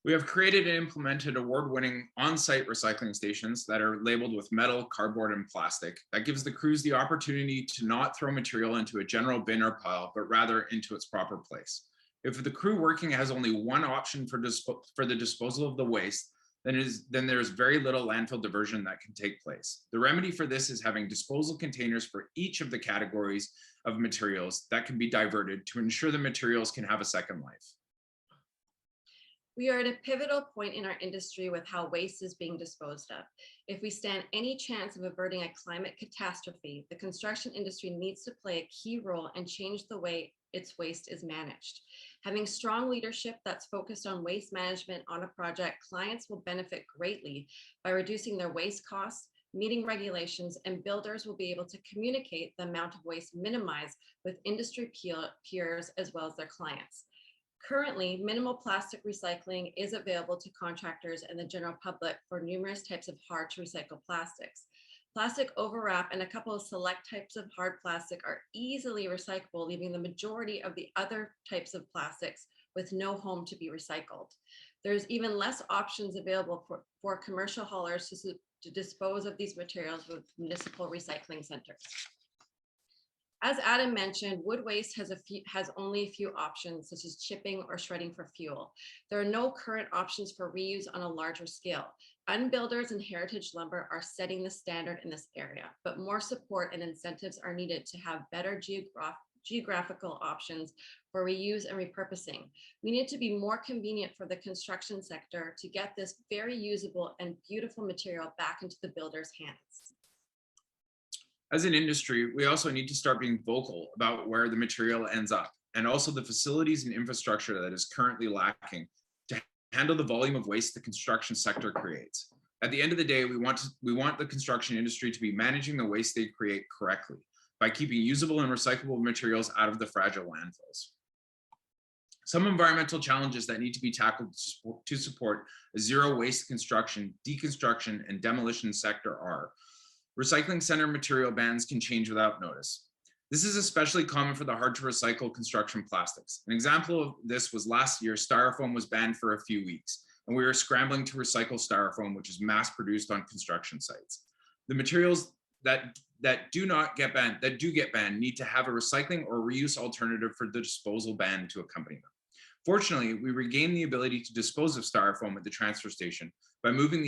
We have created and implemented award-winning on-site recycling stations that are labeled with metal, cardboard, and plastic. That gives the crews the opportunity to not throw material into a general bin or pile, but rather into its proper place. If the crew working has only one option for the disposal of the waste, then there's very little landfill diversion that can take place. The remedy for this is having disposal containers for each of the categories of materials that can be diverted to ensure the materials can have a second life. We are at a pivotal point in our industry with how waste is being disposed of. If we stand any chance of averting a climate catastrophe, the construction industry needs to play a key role and change the way its waste is managed. Having strong leadership that's focused on waste management on a project, clients will benefit greatly by reducing their waste costs, meeting regulations, and builders will be able to communicate the amount of waste minimized with industry peers as well as their clients. Currently, minimal plastic recycling is available to contractors and the general public for numerous types of hard to recycle plastics. Plastic overwrap and a couple of select types of hard plastic are easily recyclable, leaving the majority of the other types of plastics with no home to be recycled. There's even less options available for commercial haulers to dispose of these materials with municipal recycling centers. As Adam mentioned, wood waste has only a few options, such as chipping or shredding for fuel. There are no current options for reuse on a larger scale. Unbuilders and heritage lumber are setting the standard in this area, but more support and incentives are needed to have better geographical options for reuse and repurposing. We need to be more convenient for the construction sector to get this very usable and beautiful material back into the builder's hands. As an industry, we also need to start being vocal about where the material ends up, and also the facilities and infrastructure that is currently lacking to handle the volume of waste the construction sector creates. At the end of the day, we want the construction industry to be managing the waste they create correctly by keeping usable and recyclable materials out of the fragile landfills. Some environmental challenges that need to be tackled to support a zero waste construction, deconstruction, and demolition sector are: recycling center material bans can change without notice. This is especially common for the hard to recycle construction plastics. An example of this was last year, styrofoam was banned for a few weeks, and we were scrambling to recycle styrofoam, which is mass produced on construction sites. The materials that do get banned need to have a recycling or reuse alternative for the disposal ban to accompany them. Fortunately, we regained the ability to dispose of styrofoam at the transfer station by them moving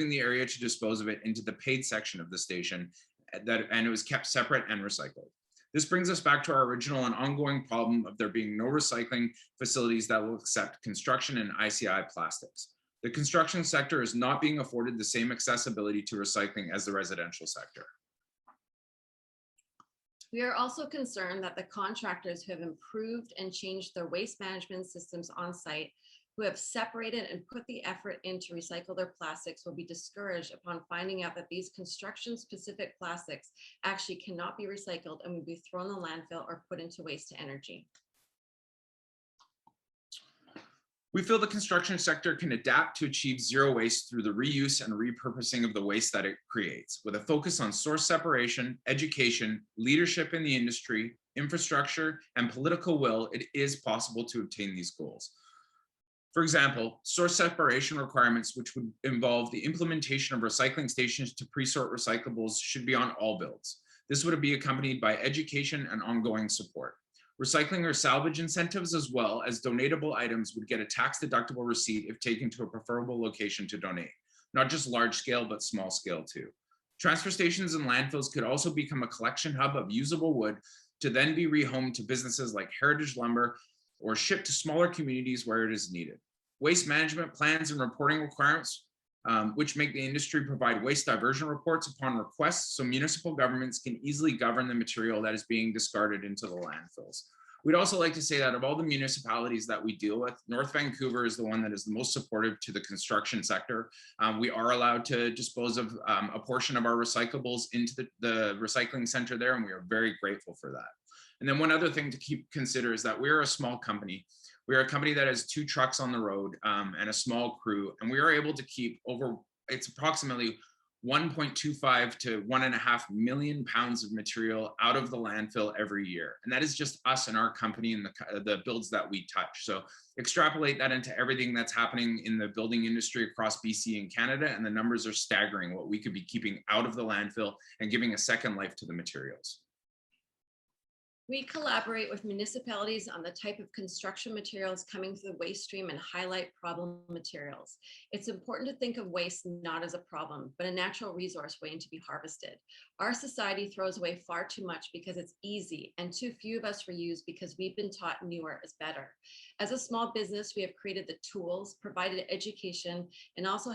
the area to dispose of it into the paid section of the station, and it was kept separate and recycled. This brings us back to our original and ongoing problem of there being no recycling facilities that will accept construction and ICI plastics. The construction sector is not being afforded the same accessibility to recycling as the residential sector. We are also concerned that the contractors who have improved and changed their waste management systems on site, who have separated and put the effort in to recycle their plastics, will be discouraged upon finding out that these construction-specific plastics actually cannot be recycled and will be thrown in the landfill or put into waste to energy. We feel the construction sector can adapt to achieve zero waste through the reuse and repurposing of the waste that it creates, with a focus on source separation, education, leadership in the industry, infrastructure, and political will. It is possible to obtain these goals. For example, source separation requirements, which would involve the implementation of recycling stations to pre-sort recyclables, should be on all builds. This would be accompanied by education and ongoing support. Recycling or salvage incentives, as well as donatable items, would get a tax-deductible receipt if taken to a preferable location to donate, not just large scale, but small scale too. Transfer stations and landfills could also become a collection hub of usable wood to then be rehomed to businesses like Heritage Lumber or shipped to smaller communities where it is needed. Waste management plans and reporting requirements, which make the industry provide waste diversion reports upon request, so municipal governments can easily govern the material that is being discarded into the landfills. We'd also like to say that of all the municipalities that we deal with, North Vancouver is the one that is the most supportive to the construction sector. We are allowed to dispose of a portion of our recyclables into the recycling center there, and we are very grateful for that. And then one other thing to consider is that we're a small company. We are a company that has 2 trucks on the road and a small crew, and we are able to keep it's approximately 1.25 to 1.5 million pounds of material out of the landfill every year. And that is just us and our company and the builds that we touch. So extrapolate that into everything that's happening in the building industry across BC and Canada, and the numbers are staggering, what we could be keeping out of the landfill and giving a second life to the materials. We collaborate with municipalities on the type of construction materials coming through the waste stream and highlight problem materials. It's important to think of waste not as a problem, but a natural resource waiting to be harvested. Our society throws away far too much because it's easy, and too few of us reuse because we've been taught newer is better. As a small business, we have created the tools, provided education, and also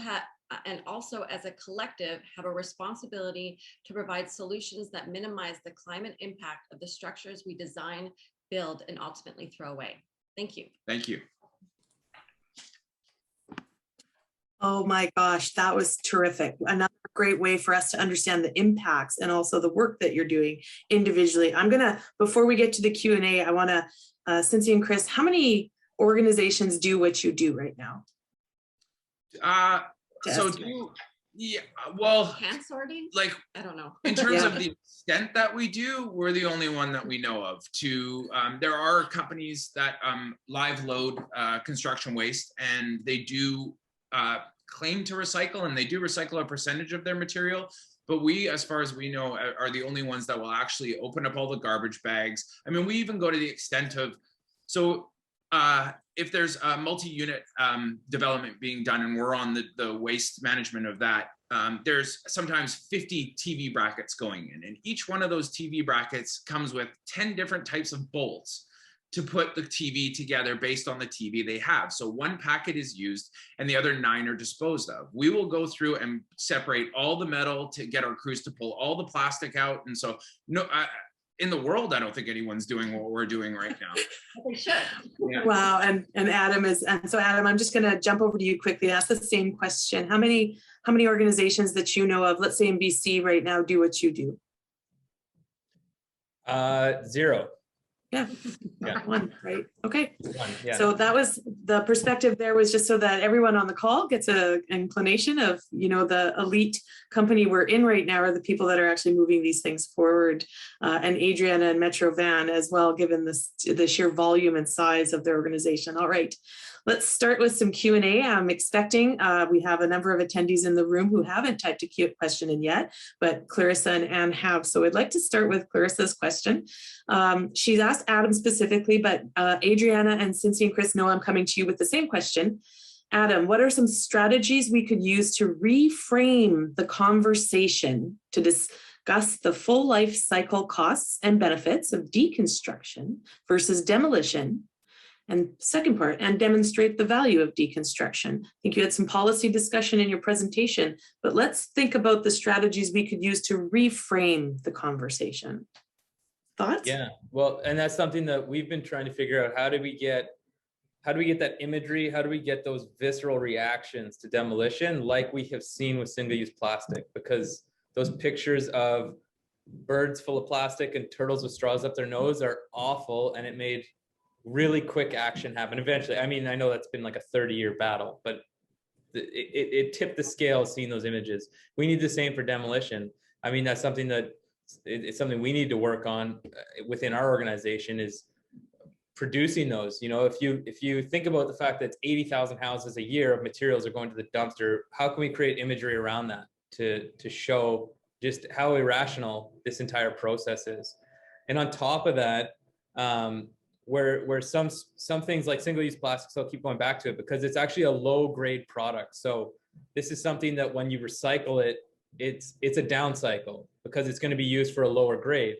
as a collective have a responsibility to provide solutions that minimize the climate impact of the structures we design, build, and ultimately throw away. Thank you. Thank you. Oh my gosh, that was terrific. Another great way for us to understand the impacts and also the work that you're doing individually. I'm gonna, before we get to the Q&A, I wanna, Cinci and Chris, how many organizations do what you do right now? Well, Hand sorting? like, I don't know. in terms of the extent that we do, we're the only one that we know of. There are companies that live load construction waste, and they do claim to recycle, and they do recycle a percentage of their material. But we, as far as we know, are the only ones that will actually open up all the garbage bags. I mean, we even go to the extent of, if there's a multi-unit development being done and we're on the waste management of that, there's sometimes 50 TV brackets going in, and each one of those TV brackets comes with 10 different types of bolts to put the TV together based on the TV they have. So one packet is used and the other 9 are disposed of. We will go through and separate all the metal to get our crews to pull all the plastic out. And so in the world, I don't think anyone's doing what we're doing right now. They should. Yeah. Wow, and Adam is, and so Adam, I'm just gonna jump over to you quickly, ask the same question. How many organizations that you know of, let's say in BC right now, do what you do? 0. Yeah, one, right? Okay. One, yeah. So that was the perspective there, was just so that everyone on the call gets an inclination of, you know, the elite company we're in right now are the people that are actually moving these things forward. And Adriana and Metro Van as well, given the sheer volume and size of their organization. All right, let's start with some Q&A. I'm expecting we have a number of attendees in the room who haven't typed a question in yet, but Clarissa and Anne have. So I'd like to start with Clarissa's question. She's asked Adam specifically, but Adriana and Cinci and Chris know I'm coming to you with the same question. Adam, what are some strategies we could use to reframe the conversation to discuss the full life cycle costs and benefits of deconstruction versus demolition? And second part, and demonstrate the value of deconstruction. I think you had some policy discussion in your presentation, but let's think about the strategies we could use to reframe the conversation. Thoughts? Yeah, well, and that's something that we've been trying to figure out. How do we get that imagery? How do we get those visceral reactions to demolition like we have seen with single-use plastic? Because those pictures of birds full of plastic and turtles with straws up their nose are awful, and it made really quick action happen eventually. I mean, I know that's been like a 30-year battle, but it tipped the scale seeing those images. We need the same for demolition. I mean, that's something that it's something we need to work on within our organization, is producing those. You know, if you think about the fact that it's 80,000 houses a year of materials are going to the dumpster, how can we create imagery around that to show just how irrational this entire process is? And on top of that, where some things like single-use plastics, I'll keep going back to it because it's actually a low-grade product. So this is something that when you recycle it, it's a down cycle because it's going to be used for a lower grade.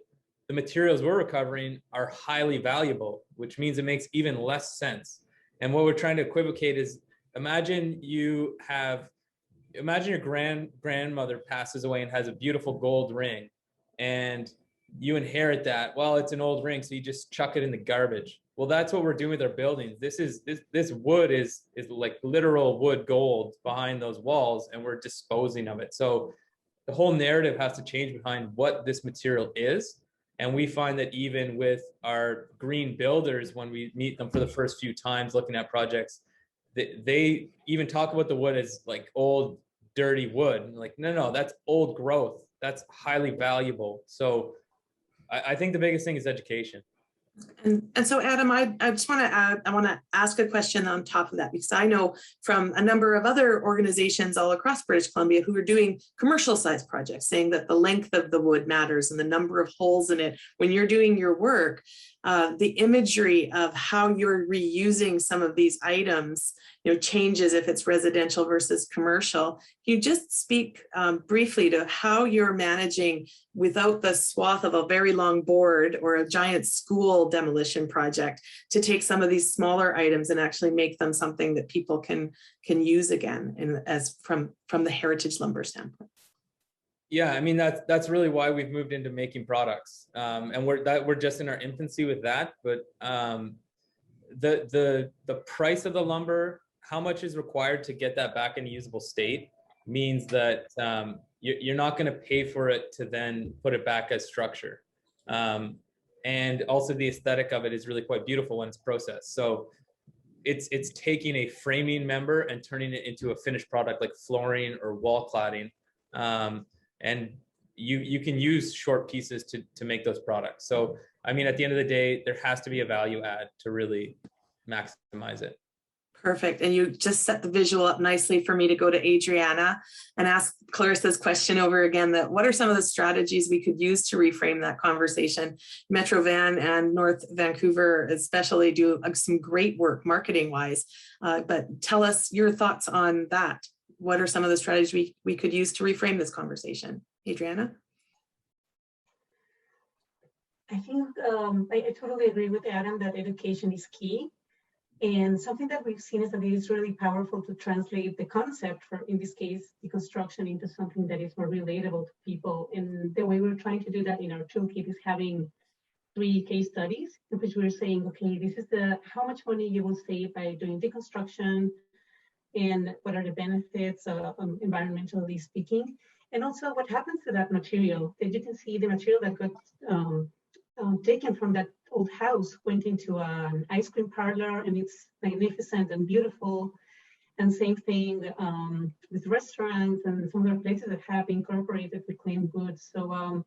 The materials we're recovering are highly valuable, which means it makes even less sense. And what we're trying to equivocate is, imagine your grandmother passes away and has a beautiful gold ring, and you inherit that. Well, it's an old ring, so you just chuck it in the garbage. Well, that's what we're doing with our buildings. This wood is like literal wood gold behind those walls, and we're disposing of it. So the whole narrative has to change behind what this material is. And we find that even with our green builders, when we meet them for the first few times looking at projects, they even talk about the wood as like old, dirty wood. And like, no, that's old growth. That's highly valuable. So I think the biggest thing is education. And so Adam, I just want to add, I want to ask a question on top of that, because I know from a number of other organizations all across British Columbia who are doing commercial size projects, saying that the length of the wood matters and the number of holes in it. When you're doing your work, the imagery of how you're reusing some of these items, changes if it's residential versus commercial. Can you just speak briefly to how you're managing without the swath of a very long board or a giant school demolition project to take some of these smaller items and actually make them something that people can use again, as from the heritage lumber standpoint? Yeah, I mean, that's really why we've moved into making products, and we're just in our infancy with that. But the price of the lumber, how much is required to get that back in a usable state, means that you're not going to pay for it to then put it back as structure. And also the aesthetic of it is really quite beautiful when it's processed. So it's taking a framing member and turning it into a finished product like flooring or wall cladding. And you can use short pieces to make those products. So, I mean, at the end of the day, there has to be a value add to really maximize it. Perfect. And you just set the visual up nicely for me to go to Adriana and ask Clarissa's question over again, that what are some of the strategies we could use to reframe that conversation? Metro Van and North Vancouver especially do some great work marketing wise, but tell us your thoughts on that. What are some of the strategies we could use to reframe this conversation? Adriana? I think I totally agree with Adam that education is key. And something that we've seen is that it is really powerful to translate the concept, for, in this case, deconstruction, into something that is more relatable to people. And the way we're trying to do that in our toolkit is having 3 case studies in which we're saying, okay, this is how much money you will save by doing deconstruction, and what are the benefits, environmentally speaking, and also what happens to that material. That you can see the material that got taken from that old house went into an ice cream parlor, and it's magnificent and beautiful. And same thing with restaurants and some other places that have incorporated reclaimed goods. So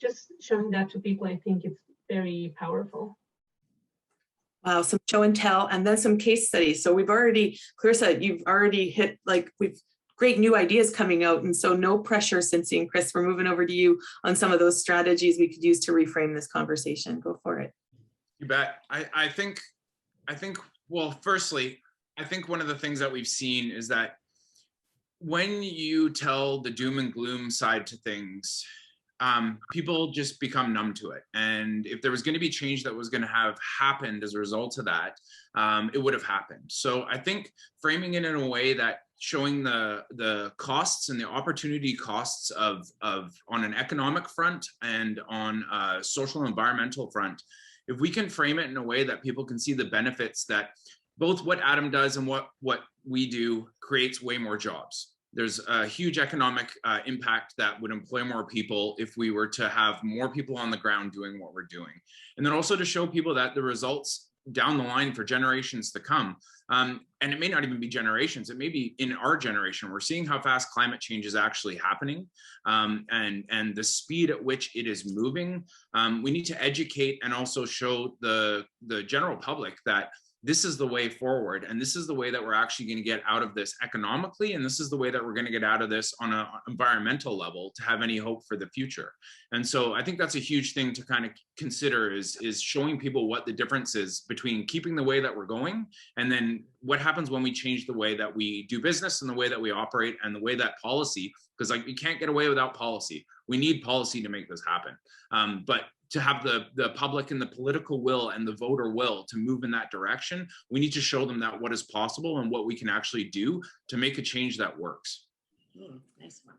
just showing that to people, I think it's very powerful. Wow, some show and tell, and then some case studies. So we've already, Clarissa, you've already hit, we've great new ideas coming out. And so no pressure, Cinci and Chris, we're moving over to you on some of those strategies we could use to reframe this conversation. Go for it. You bet. I think, well, firstly, I think one of the things that we've seen is that when you tell the doom and gloom side to things, people just become numb to it. And if there was going to be change that was going to have happened as a result of that, it would have happened. So I think framing it in a way that showing the costs and the opportunity costs of on an economic front and on a social environmental front, if we can frame it in a way that people can see the benefits that both what Adam does and what we do creates way more jobs. There's a huge economic impact that would employ more people if we were to have more people on the ground doing what we're doing. And then also to show people that the results down the line for generations to come, and it may not even be generations, it may be in our generation. We're seeing how fast climate change is actually happening, and the speed at which it is moving. We need to educate and also show the general public that this is the way forward, and this is the way that we're actually going to get out of this economically, and this is the way that we're going to get out of this on an environmental level to have any hope for the future. And so I think that's a huge thing to kind of consider, is showing people what the difference is between keeping the way that we're going and then what happens when we change the way that we do business and the way that we operate and the way that policy, because you can't get away without policy. We need policy to make this happen. But to have the public and the political will and the voter will to move in that direction, we need to show them that what is possible and what we can actually do to make a change that works. Nice one.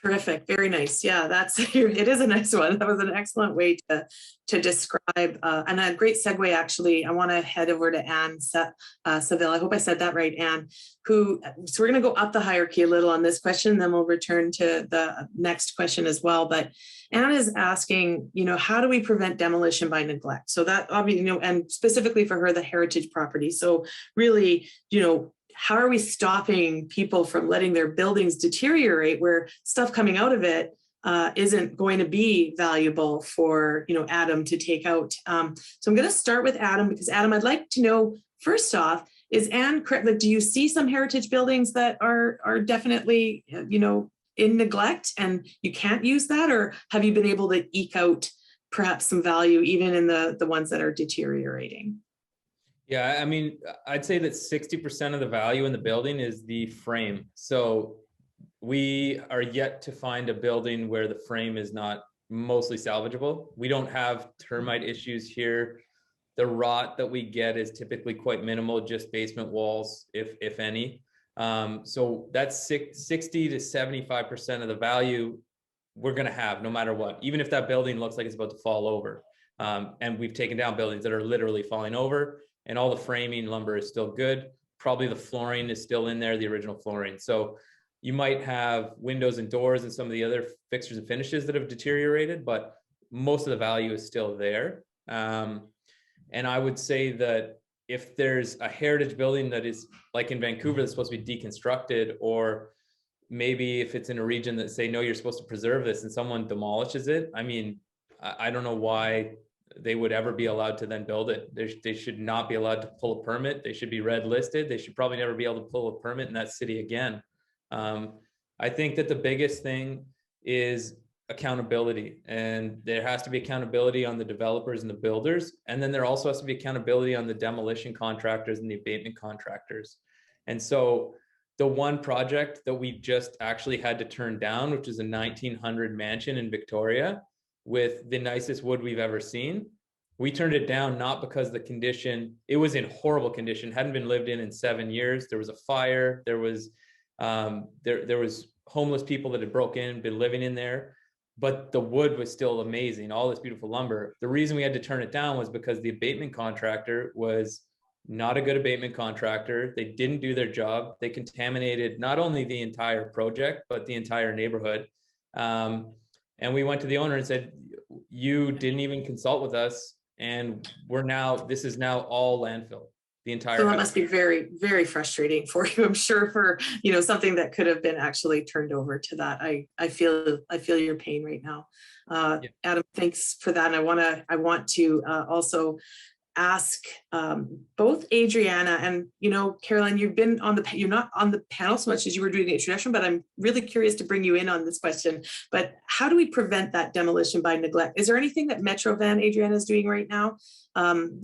Terrific, very nice. Yeah, it is a nice one. That was an excellent way to describe, and a great segue actually. I want to head over to Anne Seville. I hope I said that right, Anne. So we're going to go up the hierarchy a little on this question, then we'll return to the next question as well. But Anne is asking, how do we prevent demolition by neglect? So that obviously, and specifically for her, the heritage property. So really, how are we stopping people from letting their buildings deteriorate, where stuff coming out of it isn't going to be valuable for, you know, Adam to take out. So I'm going to start with Adam, because Adam, I'd like to know, first off, is Anne correct? Like, do you see some heritage buildings that are definitely, you know, in neglect and you can't use that, or have you been able to eke out perhaps some value even in the ones that are deteriorating? Yeah, I mean, I'd say that 60% of the value in the building is the frame. So we are yet to find a building where the frame is not mostly salvageable. We don't have termite issues here. The rot that we get is typically quite minimal, just basement walls, if any. So that's 60 to 75% of the value we're going to have no matter what, even if that building looks like it's about to fall over. And we've taken down buildings that are literally falling over, and all the framing lumber is still good. Probably the flooring is still in there, the original flooring. So you might have windows and doors and some of the other fixtures and finishes that have deteriorated, but most of the value is still there. And I would say that if there's a heritage building that is like in Vancouver that's supposed to be deconstructed, or maybe if it's in a region that say, no, you're supposed to preserve this, and someone demolishes it, I mean, I don't know why they would ever be allowed to then build it. They should not be allowed to pull a permit. They should be red listed. They should probably never be able to pull a permit in that city again. I think that the biggest thing is accountability, and there has to be accountability on the developers and the builders. And then there also has to be accountability on the demolition contractors and the abatement contractors. And so the one project that we just actually had to turn down, which is a 1900 mansion in Victoria with the nicest wood we've ever seen, we turned it down not because the condition, it was in horrible condition, hadn't been lived in 7 years. There was a fire, there was homeless people that had broken in, been living in there, but the wood was still amazing, all this beautiful lumber. The reason we had to turn it down was because the abatement contractor was not a good abatement contractor. They didn't do their job. They contaminated not only the entire project, but the entire neighborhood. And we went to the owner and said, you didn't even consult with us, and this is now all landfill. The entire So that must be very, very frustrating for you, I'm sure, for, you know, something that could have been actually turned over to that. I feel your pain right now. Yeah. Adam, thanks for that. And I want to also ask both Adriana and, you know, Caroline, you're not on the panel so much as you were doing the introduction, but I'm really curious to bring you in on this question. But how do we prevent that demolition by neglect? Is there anything that Metro Van, Adriana, is doing right now,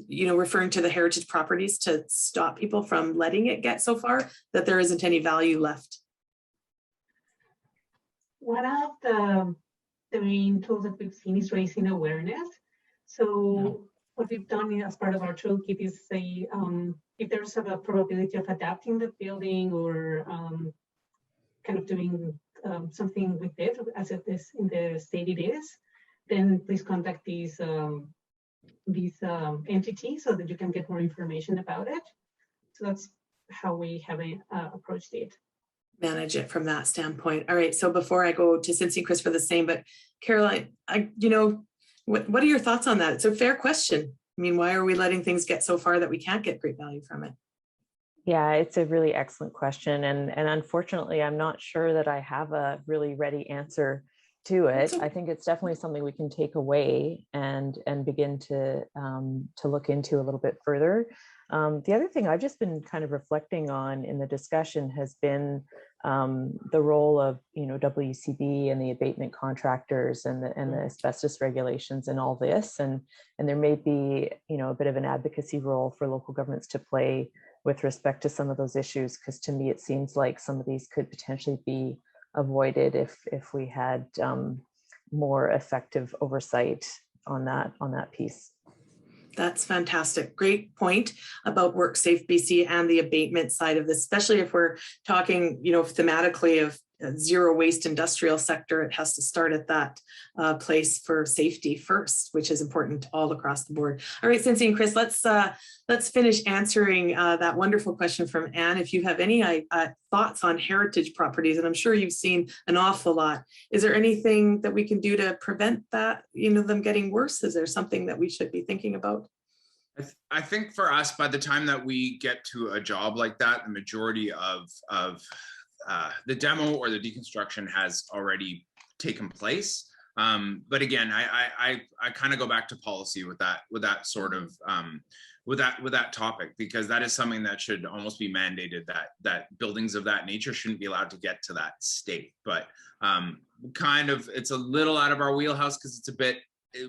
you know, referring to the heritage properties, to stop people from letting it get so far that there isn't any value left? One of the main tools that we've seen is raising awareness. So what we've done as part of our toolkit is say, if there's a probability of adapting the building or kind of doing something with it as it is in the state it is, then please contact these entities so that you can get more information about it. So that's how we have approached it. Manage it from that standpoint. All right, so before I go to Cinci and Chris for the same, but Caroline, what are your thoughts on that? It's a fair question. I mean, why are we letting things get so far that we can't get great value from it? Yeah, it's a really excellent question. And unfortunately, I'm not sure that I have a really ready answer to it. I think it's definitely something we can take away and begin to look into a little bit further. The other thing I've just been kind of reflecting on in the discussion has been the role of, you know, WCB and the abatement contractors and the asbestos regulations and all this, and there may be, you know, a bit of an advocacy role for local governments to play with respect to some of those issues, because to me it seems like some of these could potentially be avoided if we had more effective oversight on that piece. That's fantastic. Great point about WorkSafe BC and the abatement side of this, especially if we're talking, you know, thematically of zero waste industrial sector. It has to start at that place for safety first, which is important all across the board. All right, Cinci and Chris, let's finish answering that wonderful question from Anne. If you have any thoughts on heritage properties, and I'm sure you've seen an awful lot, is there anything that we can do to prevent that, you know, them getting worse? Is there something that we should be thinking about? I think for us, by the time that we get to a job like that, the majority of the demo or the deconstruction has already taken place. But again, I kind of go back to policy with that sort of with that topic, because that is something that should almost be mandated, that buildings of that nature shouldn't be allowed to get to that state. But kind of, it's a little out of our wheelhouse because it's a bit,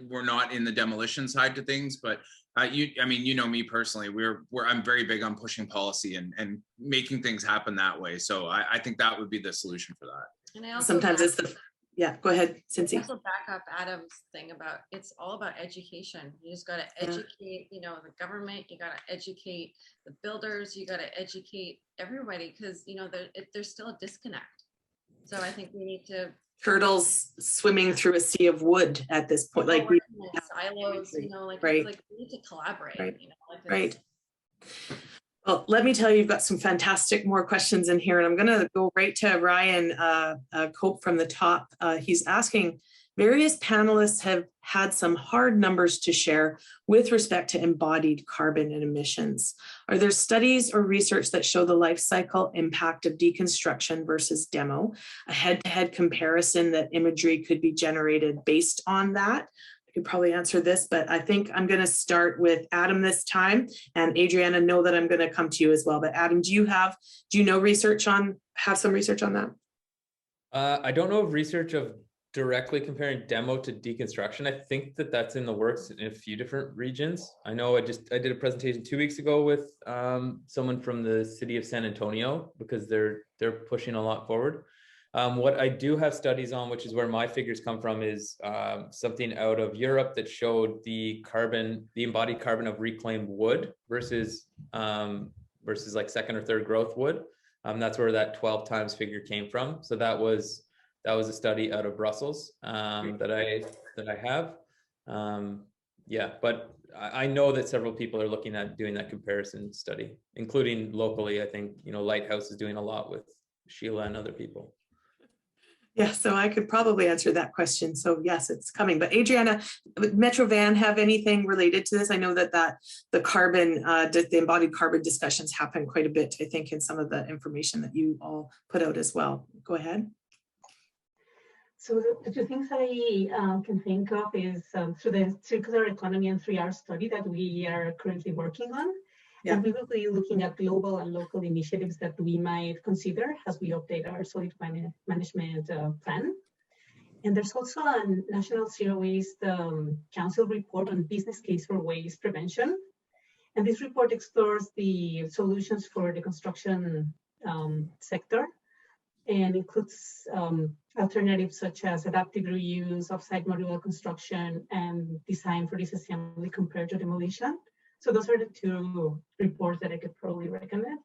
we're not in the demolition side to things. But I mean, you know me personally, I'm very big on pushing policy and making things happen that way. So I think that would be the solution for that. And I also Sometimes it's the, yeah, go ahead, Cinci. also back up Adam's thing about, it's all about education. You just got to educate, you know, the government, you got to educate the builders, you got to educate everybody, because, you know, there's still a disconnect. So I think we need to. Turtles swimming through a sea of wood at this point, like we silos, you know, like, right. it's like we need to collaborate, right. You know, like right. Well, let me tell you, you've got some fantastic more questions in here, and I'm going to go right to Ryan Cope from the top. He's asking, various panelists have had some hard numbers to share with respect to embodied carbon and emissions. Are there studies or research that show the life cycle impact of deconstruction versus demo? A head-to-head comparison that imagery could be generated based on that? I could probably answer this, but I think I'm going to start with Adam this time, and Adriana, know that I'm going to come to you as well. But Adam, do you have some research on that? I don't know of research of directly comparing demo to deconstruction. I think that's in the works in a few different regions. I know I did a presentation 2 weeks ago with someone from the city of San Antonio, because they're pushing a lot forward. What I do have studies on, which is where my figures come from, is something out of Europe that showed the embodied carbon of reclaimed wood versus like second or third growth wood. That's where that 12 times figure came from. So that was a study out of Brussels that I have. Yeah, but I know that several people are looking at doing that comparison study, including locally. I think, you know, Lighthouse is doing a lot with Sheila and other people. Yeah, so I could probably answer that question. So yes, it's coming. But Adriana, Metro Van have anything related to this? I know that the embodied carbon discussions happen quite a bit, I think, in some of the information that you all put out as well. Go ahead. So the two things I can think of is through the circular economy and 3R study that we are currently working on. Yeah. And we will be looking at global and local initiatives that we might consider as we update our solid management plan. And there's also a National Zero Waste Council report on business case for waste prevention. And this report explores the solutions for the construction sector and includes alternatives such as adaptive reuse, off-site modular construction, and design for disassembly compared to demolition. So those are the two reports that I could probably recommend.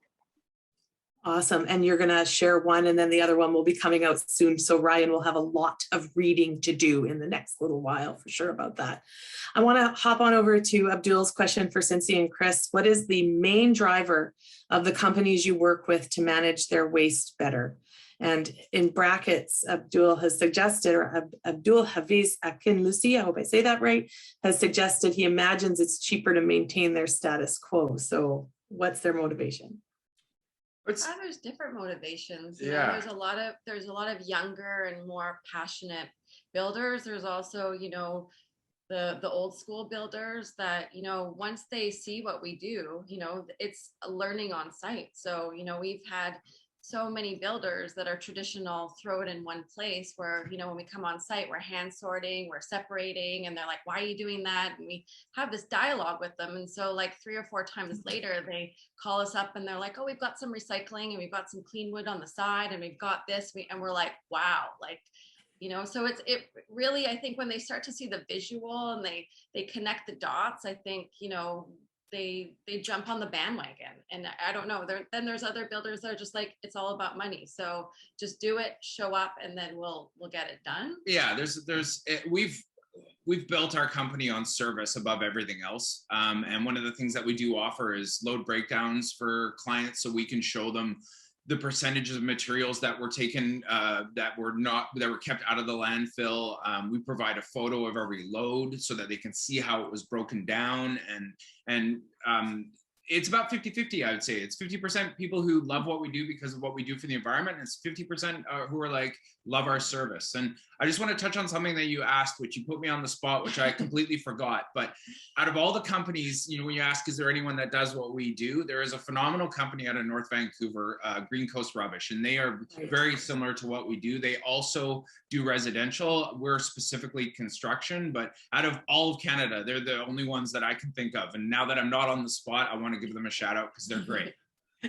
Awesome. And you're going to share one, and then the other one will be coming out soon. So Ryan will have a lot of reading to do in the next little while for sure about that. I want to hop on over to Abdul's question for Cinci and Chris. What is the main driver of the companies you work with to manage their waste better? And in brackets, Abdul has suggested, or Abdul Hafiz Akin Lucy, I hope I say that right, has suggested he imagines it's cheaper to maintain their status quo. So what's their motivation? There's different motivations. You know, there's a lot of younger and more passionate builders. There's also, you know, the old school builders that, you know, once they see what we do, you know, it's a learning on site. So, you know, we've had so many builders that are traditional, throw it in one place, where, you know, when we come on site, we're hand sorting, we're separating, and they're like, why are you doing that? And we have this dialogue with them. And so like 3 or 4 times later, they call us up and they're like, oh, we've got some recycling and we've got some clean wood on the side and we've got this. And we're like, wow, like, you know, so it really, I think when they start to see the visual and they connect the dots, I think, you know, they jump on the bandwagon. And I don't know, then there's other builders that are just like, it's all about money. So just do it, show up, and then we'll get it done. Yeah, we've built our company on service above everything else. And one of the things that we do offer is load breakdowns for clients, so we can show them the percentages of materials that were taken, that were kept out of the landfill. We provide a photo of every load so that they can see how it was broken down. And it's about 50-50, I would say. It's 50% people who love what we do because of what we do for the environment, and it's 50% who are like, love our service. And I just want to touch on something that you asked, which you put me on the spot, which I completely forgot. But out of all the companies, you know, when you ask, is there anyone that does what we do? There is a phenomenal company out of North Vancouver, Green Coast Rubbish, and they are very similar to what we do. They also do residential. We're specifically construction, but out of all of Canada, they're the only ones that I can think of. And now that I'm not on the spot, I want to give them a shout out because they're great.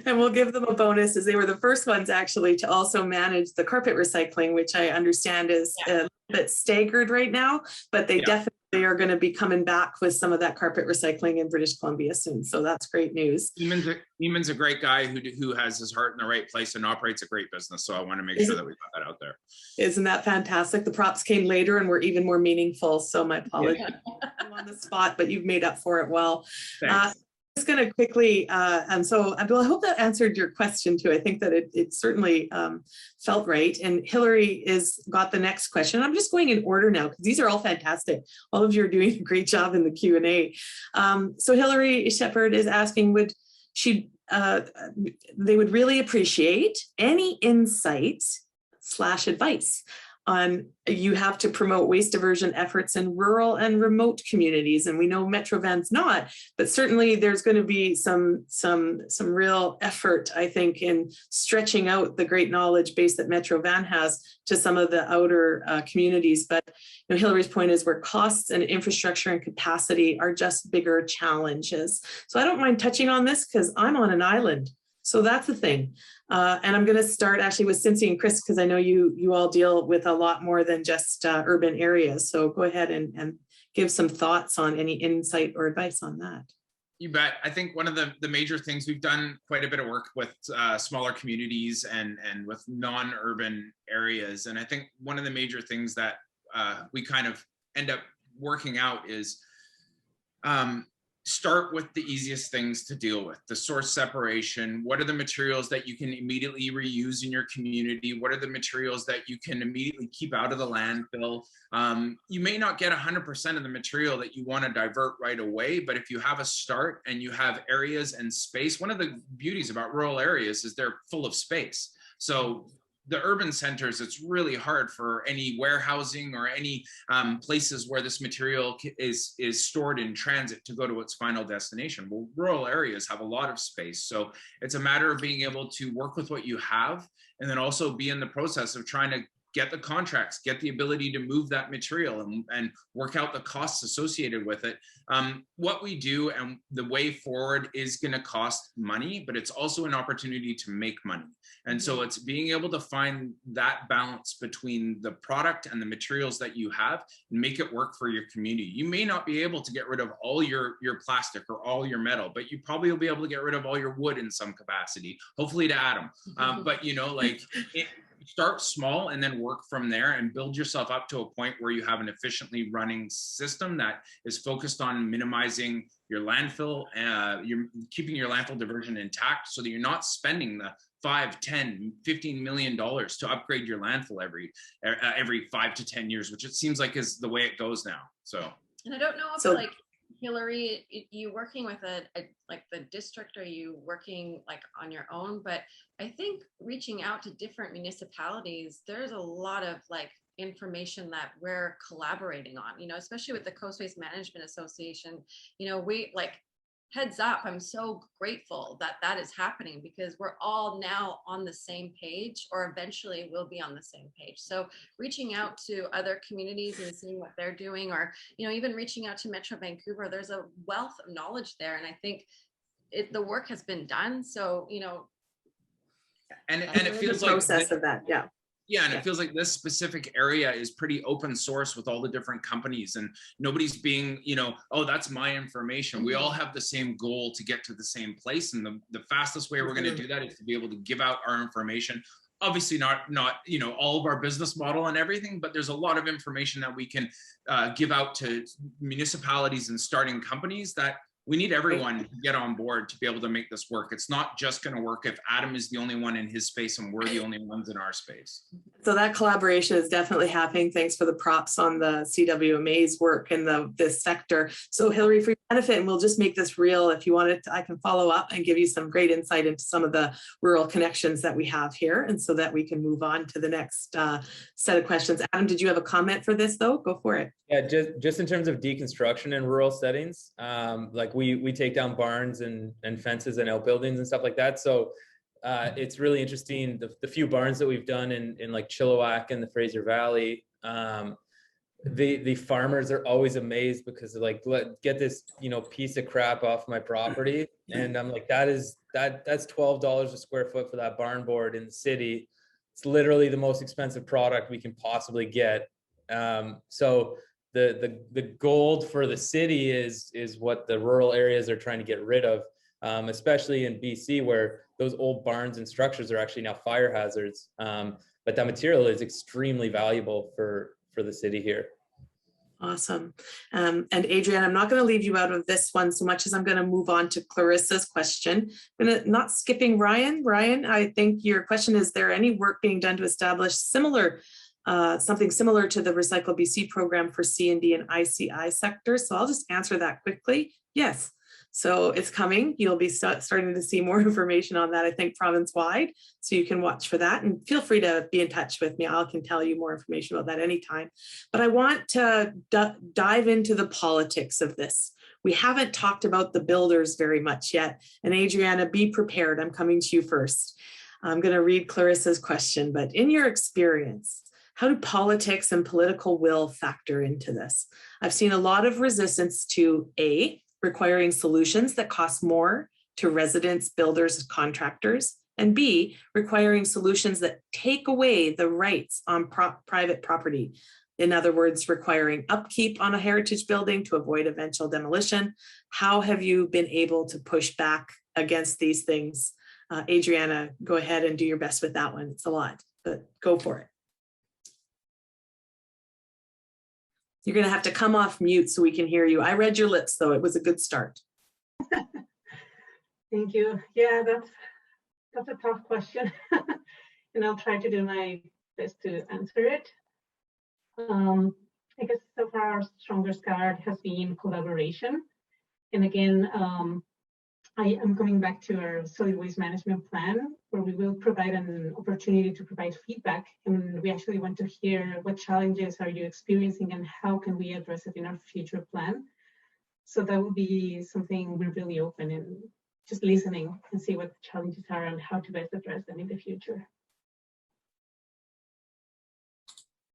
And we'll give them a bonus, as they were the first ones actually to also manage the carpet recycling, which I understand is a bit staggered right now, but they definitely are going to be coming back with some of that carpet recycling in British Columbia soon. So that's great news. Eamon's a great guy who has his heart in the right place and operates a great business. So I want to make sure that we put that out there. Isn't that fantastic? The props came later and were even more meaningful. So my apologies. I'm on the spot, but you've made up for it well. Thanks. Just going to quickly, and so Abdul, I hope that answered your question too. I think that it certainly felt right. And Hillary got the next question. I'm just going in order now because these are all fantastic. All of you are doing a great job in the Q&A. So Hillary Shepherd is asking, they would really appreciate any insights / advice on you have to promote waste diversion efforts in rural and remote communities. And we know Metro Van's not, but certainly there's going to be some real effort, I think, in stretching out the great knowledge base that Metro Van has to some of the outer communities. But you know, Hillary's point is where costs and infrastructure and capacity are just bigger challenges. So I don't mind touching on this because I'm on an island. So that's the thing. And I'm going to start actually with Cinci and Chris, because I know you all deal with a lot more than just urban areas. So go ahead and give some thoughts on any insight or advice on that. You bet. I think one of the major things, we've done quite a bit of work with smaller communities and with non-urban areas. And I think one of the major things that we kind of end up working out is start with the easiest things to deal with, the source separation. What are the materials that you can immediately reuse in your community? What are the materials that you can immediately keep out of the landfill? You may not get 100% of the material that you want to divert right away, but if you have a start and you have areas and space, one of the beauties about rural areas is they're full of space. So the urban centers, it's really hard for any warehousing or any places where this material is stored in transit to go to its final destination. Well, rural areas have a lot of space. So it's a matter of being able to work with what you have and then also be in the process of trying to get the contracts, get the ability to move that material and work out the costs associated with it. What we do and the way forward is going to cost money, but it's also an opportunity to make money. And so it's being able to find that balance between the product and the materials that you have and make it work for your community. You may not be able to get rid of all your plastic or all your metal, but you probably will be able to get rid of all your wood in some capacity, hopefully to atom. But you know, like start small and then work from there and build yourself up to a point where you have an efficiently running system that is focused on minimizing your landfill, you're keeping your landfill diversion intact so that you're not spending the $5, $10, $15 million to upgrade your landfill every 5 to 10 years, which it seems like is the way it goes now. So, and I don't know if like Hillary, you working with like the district, are you working like on your own? But I think reaching out to different municipalities, there's a lot of like information that we're collaborating on, you know, especially with the Coast Waste Management Association. You know, we like, heads up, I'm so grateful that that is happening because we're all now on the same page, or eventually we'll be on the same page. So reaching out to other communities and seeing what they're doing, or, you know, even reaching out to Metro Vancouver, there's a wealth of knowledge there. And I think the work has been done. So, you know, and it feels like the process of that. Yeah. Yeah, and it feels like this specific area is pretty open source with all the different companies, and nobody's being, you know, oh, that's my information. We all have the same goal to get to the same place, and the fastest way we're going to do that is to be able to give out our information. Obviously not, you know, all of our business model and everything, but there's a lot of information that we can give out to municipalities and starting companies that We need everyone to get on board to be able to make this work. It's not just going to work if Adam is the only one in his space and we're the only ones in our space. So that collaboration is definitely happening. Thanks for the props on the CWMA's work in this sector. So Hillary, for your benefit, and we'll just make this real. If you want it, I can follow up and give you some great insight into some of the rural connections that we have here, and so that we can move on to the next set of questions. Adam, did you have a comment for this though? Go for it. Yeah, just in terms of deconstruction in rural settings, like we take down barns and fences and outbuildings and stuff like that. So it's really interesting, the few barns that we've done in like Chilliwack and the Fraser Valley. The farmers are always amazed because they're like, get this, piece of crap off my property. And I'm like, that's $12 a square foot for that barn board in the city. It's literally the most expensive product we can possibly get. So the gold for the city is what the rural areas are trying to get rid of, especially in BC, where those old barns and structures are actually now fire hazards. But that material is extremely valuable for the city here. Awesome. And Adriana, I'm not going to leave you out of this one so much as I'm going to move on to Clarissa's question. Not skipping Ryan. Ryan, I think your question is there any work being done to establish something similar to the Recycle BC program for C&D and ICI sectors? So I'll just answer that quickly. Yes. So it's coming. You'll be starting to see more information on that, I think, province-wide. So you can watch for that and feel free to be in touch with me. I can tell you more information about that anytime. But I want to dive into the politics of this. We haven't talked about the builders very much yet. And Adriana, be prepared. I'm coming to you first. I'm going to read Clarissa's question, but in your experience, how do politics and political will factor into this? I've seen a lot of resistance to A, requiring solutions that cost more to residents, builders, and contractors, and B, requiring solutions that take away the rights on private property. In other words, requiring upkeep on a heritage building to avoid eventual demolition. How have you been able to push back against these things? Adriana, go ahead and do your best with that one. It's a lot, but go for it. You're going to have to come off mute so we can hear you. I read your lips, though. It was a good start. Thank you. Yeah, that's a tough question. And I'll try to do my best to answer it. I guess so far our strongest card has been collaboration. And again, I am coming back to our solid waste management plan, where we will provide an opportunity to provide feedback. And we actually want to hear what challenges are you experiencing and how can we address it in our future plan. So that will be something we're really open and just listening and see what the challenges are and how to best address them in the future.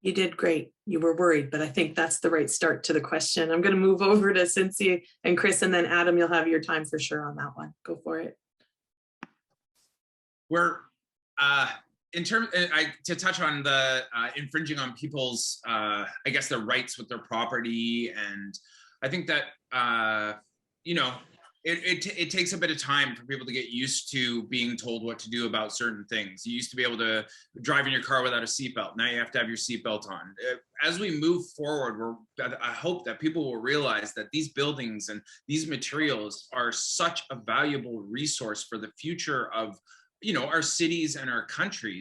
You did great. You were worried, but I think that's the right start to the question. I'm going to move over to Cinci and Chris, and then Adam, you'll have your time for sure on that one. Go for it. We're in terms, to touch on the infringing on people's, I guess, their rights with their property, and I think that it takes a bit of time for people to get used to being told what to do about certain things. You used to be able to drive in your car without a seatbelt. Now you have to have your seatbelt on. As we move forward, I hope that people will realize that these buildings and these materials are such a valuable resource for the future of, our cities and our country,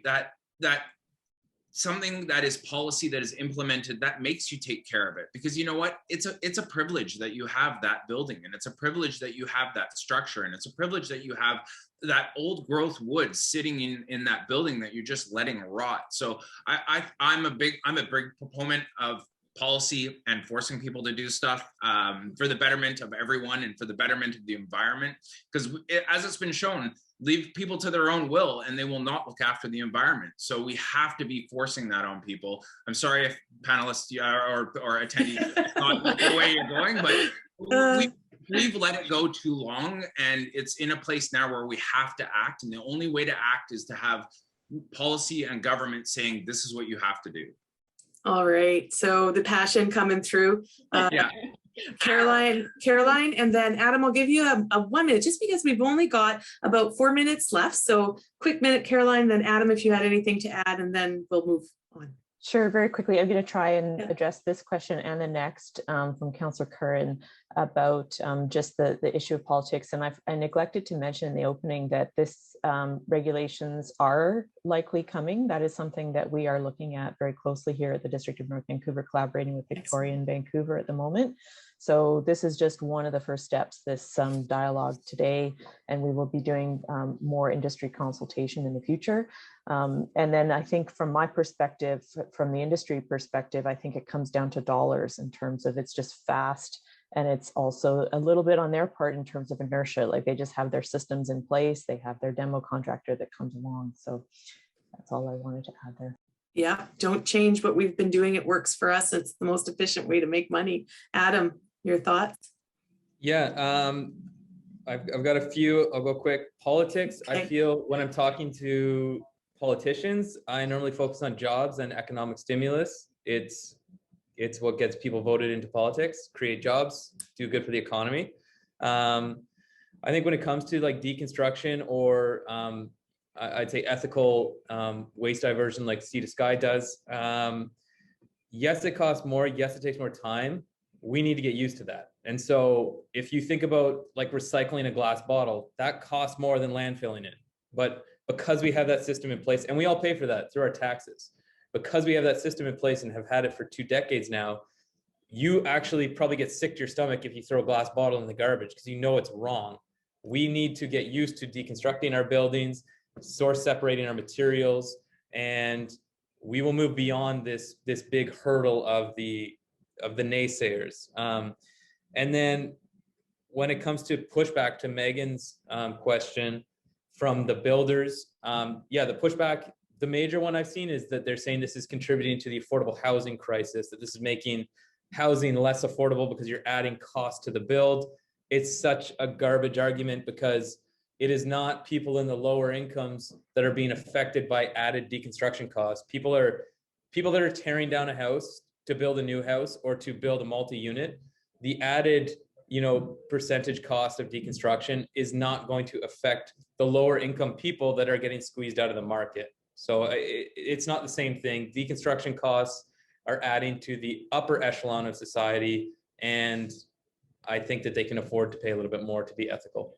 that something that is policy that is implemented that makes you take care of it, because you know what, it's a privilege that you have that building, and it's a privilege that you have that structure, and it's a privilege that you have that old growth wood sitting in that building that you're just letting rot. So I'm a big proponent of policy and forcing people to do stuff for the betterment of everyone and for the betterment of the environment, because as it's been shown, leave people to their own will and they will not look after the environment. So we have to be forcing that on people. I'm sorry if panelists or attendees not the way you're going, but we've let it go too long, and it's in a place now where we have to act, and the only way to act is to have policy and government saying this is what you have to do. All right, so the passion coming through. Yeah. Caroline, and then Adam, I'll give you a 1 minute, just because we've only got about 4 minutes left. So quick minute, Caroline, then Adam, if you had anything to add, and then we'll move on. Sure, very quickly. I'm going to try and Yeah. address this question and the next from Councillor Curran about just the issue of politics. And I neglected to mention in the opening that this regulations are likely coming. That is something that we are looking at very closely here at the District of North Vancouver, collaborating with Victoria and Vancouver at the moment. So this is just one of the first steps, this dialogue today, and we will be doing more industry consultation in the future. And then I think from my perspective, from the industry perspective, I think it comes down to dollars in terms of it's just fast. And it's also a little bit on their part in terms of inertia, like they just have their systems in place. They have their demo contractor that comes along. So that's all I wanted to add there. Yeah, don't change what we've been doing. It works for us. It's the most efficient way to make money. Adam, your thoughts? Yeah, I've got a few. I'll go quick. Politics. Okay. I feel when I'm talking to politicians, I normally focus on jobs and economic stimulus. It's what gets people voted into politics, create jobs, do good for the economy. I think when it comes to like deconstruction or I'd say ethical waste diversion like Sea to Sky does, yes, it costs more. Yes, it takes more time. We need to get used to that. And so if you think about like recycling a glass bottle, that costs more than landfilling it. But because we have that system in place, and we all pay for that through our taxes, because we have that system in place and have had it for 2 decades now, you actually probably get sick to your stomach if you throw a glass bottle in the garbage because you know it's wrong. We need to get used to deconstructing our buildings, source separating our materials, and we will move beyond this big hurdle of the naysayers. And then when it comes to pushback to Megan's question from the builders, yeah, the pushback, the major one I've seen is that they're saying this is contributing to the affordable housing crisis, that this is making housing less affordable because you're adding cost to the build. It's such a garbage argument because it is not people in the lower incomes that are being affected by added deconstruction costs. People that are tearing down a house to build a new house or to build a multi-unit, the added percentage cost of deconstruction is not going to affect the lower income people that are getting squeezed out of the market. So it's not the same thing. Deconstruction costs are adding to the upper echelon of society, and I think that they can afford to pay a little bit more to be ethical.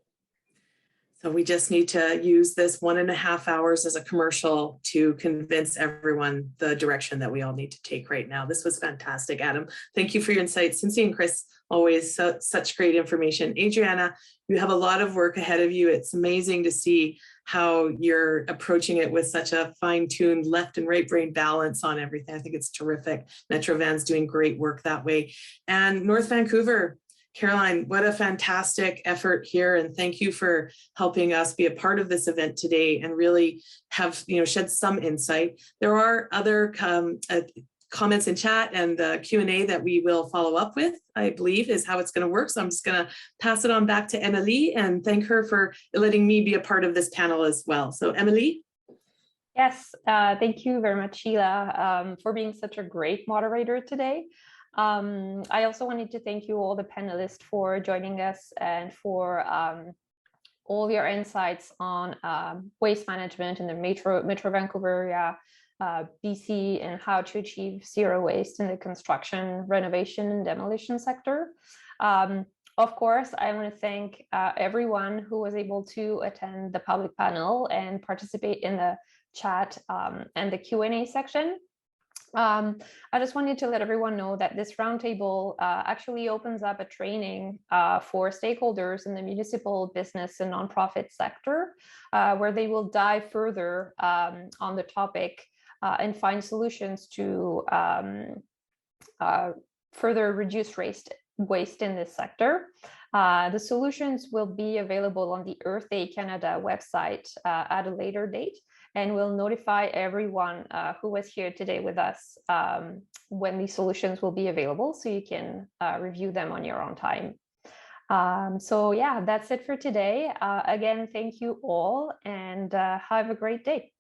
So we just need to use this 1.5 hours as a commercial to convince everyone the direction that we all need to take right now. This was fantastic, Adam. Thank you for your insights. Cinci and Chris, always such great information. Adriana, you have a lot of work ahead of you. It's amazing to see how you're approaching it with such a fine-tuned left and right brain balance on everything. I think it's terrific. Metro Van's doing great work that way. And North Vancouver, Caroline, what a fantastic effort here. And thank you for helping us be a part of this event today and really have, shed some insight. There are other comments in chat and the Q&A that we will follow up with, I believe is how it's going to work. So I'm just going to pass it on back to Emily and thank her for letting me be a part of this panel as well. So Emily. Yes, thank you very much, Sheila, for being such a great moderator today. I also wanted to thank you all the panelists for joining us and for all your insights on waste management in the Metro Vancouver area, BC, and how to achieve zero waste in the construction, renovation, and demolition sector. Of course, I want to thank everyone who was able to attend the public panel and participate in the chat and the Q&A section. I just wanted to let everyone know that this roundtable actually opens up a training for stakeholders in the municipal, business, and nonprofit sector, where they will dive further on the topic and find solutions to further reduce waste in this sector. The solutions will be available on the Earth Day Canada website at a later date, and we'll notify everyone who was here today with us when these solutions will be available, so you can review them on your own time. So yeah, that's it for today. Again, thank you all, and have a great day.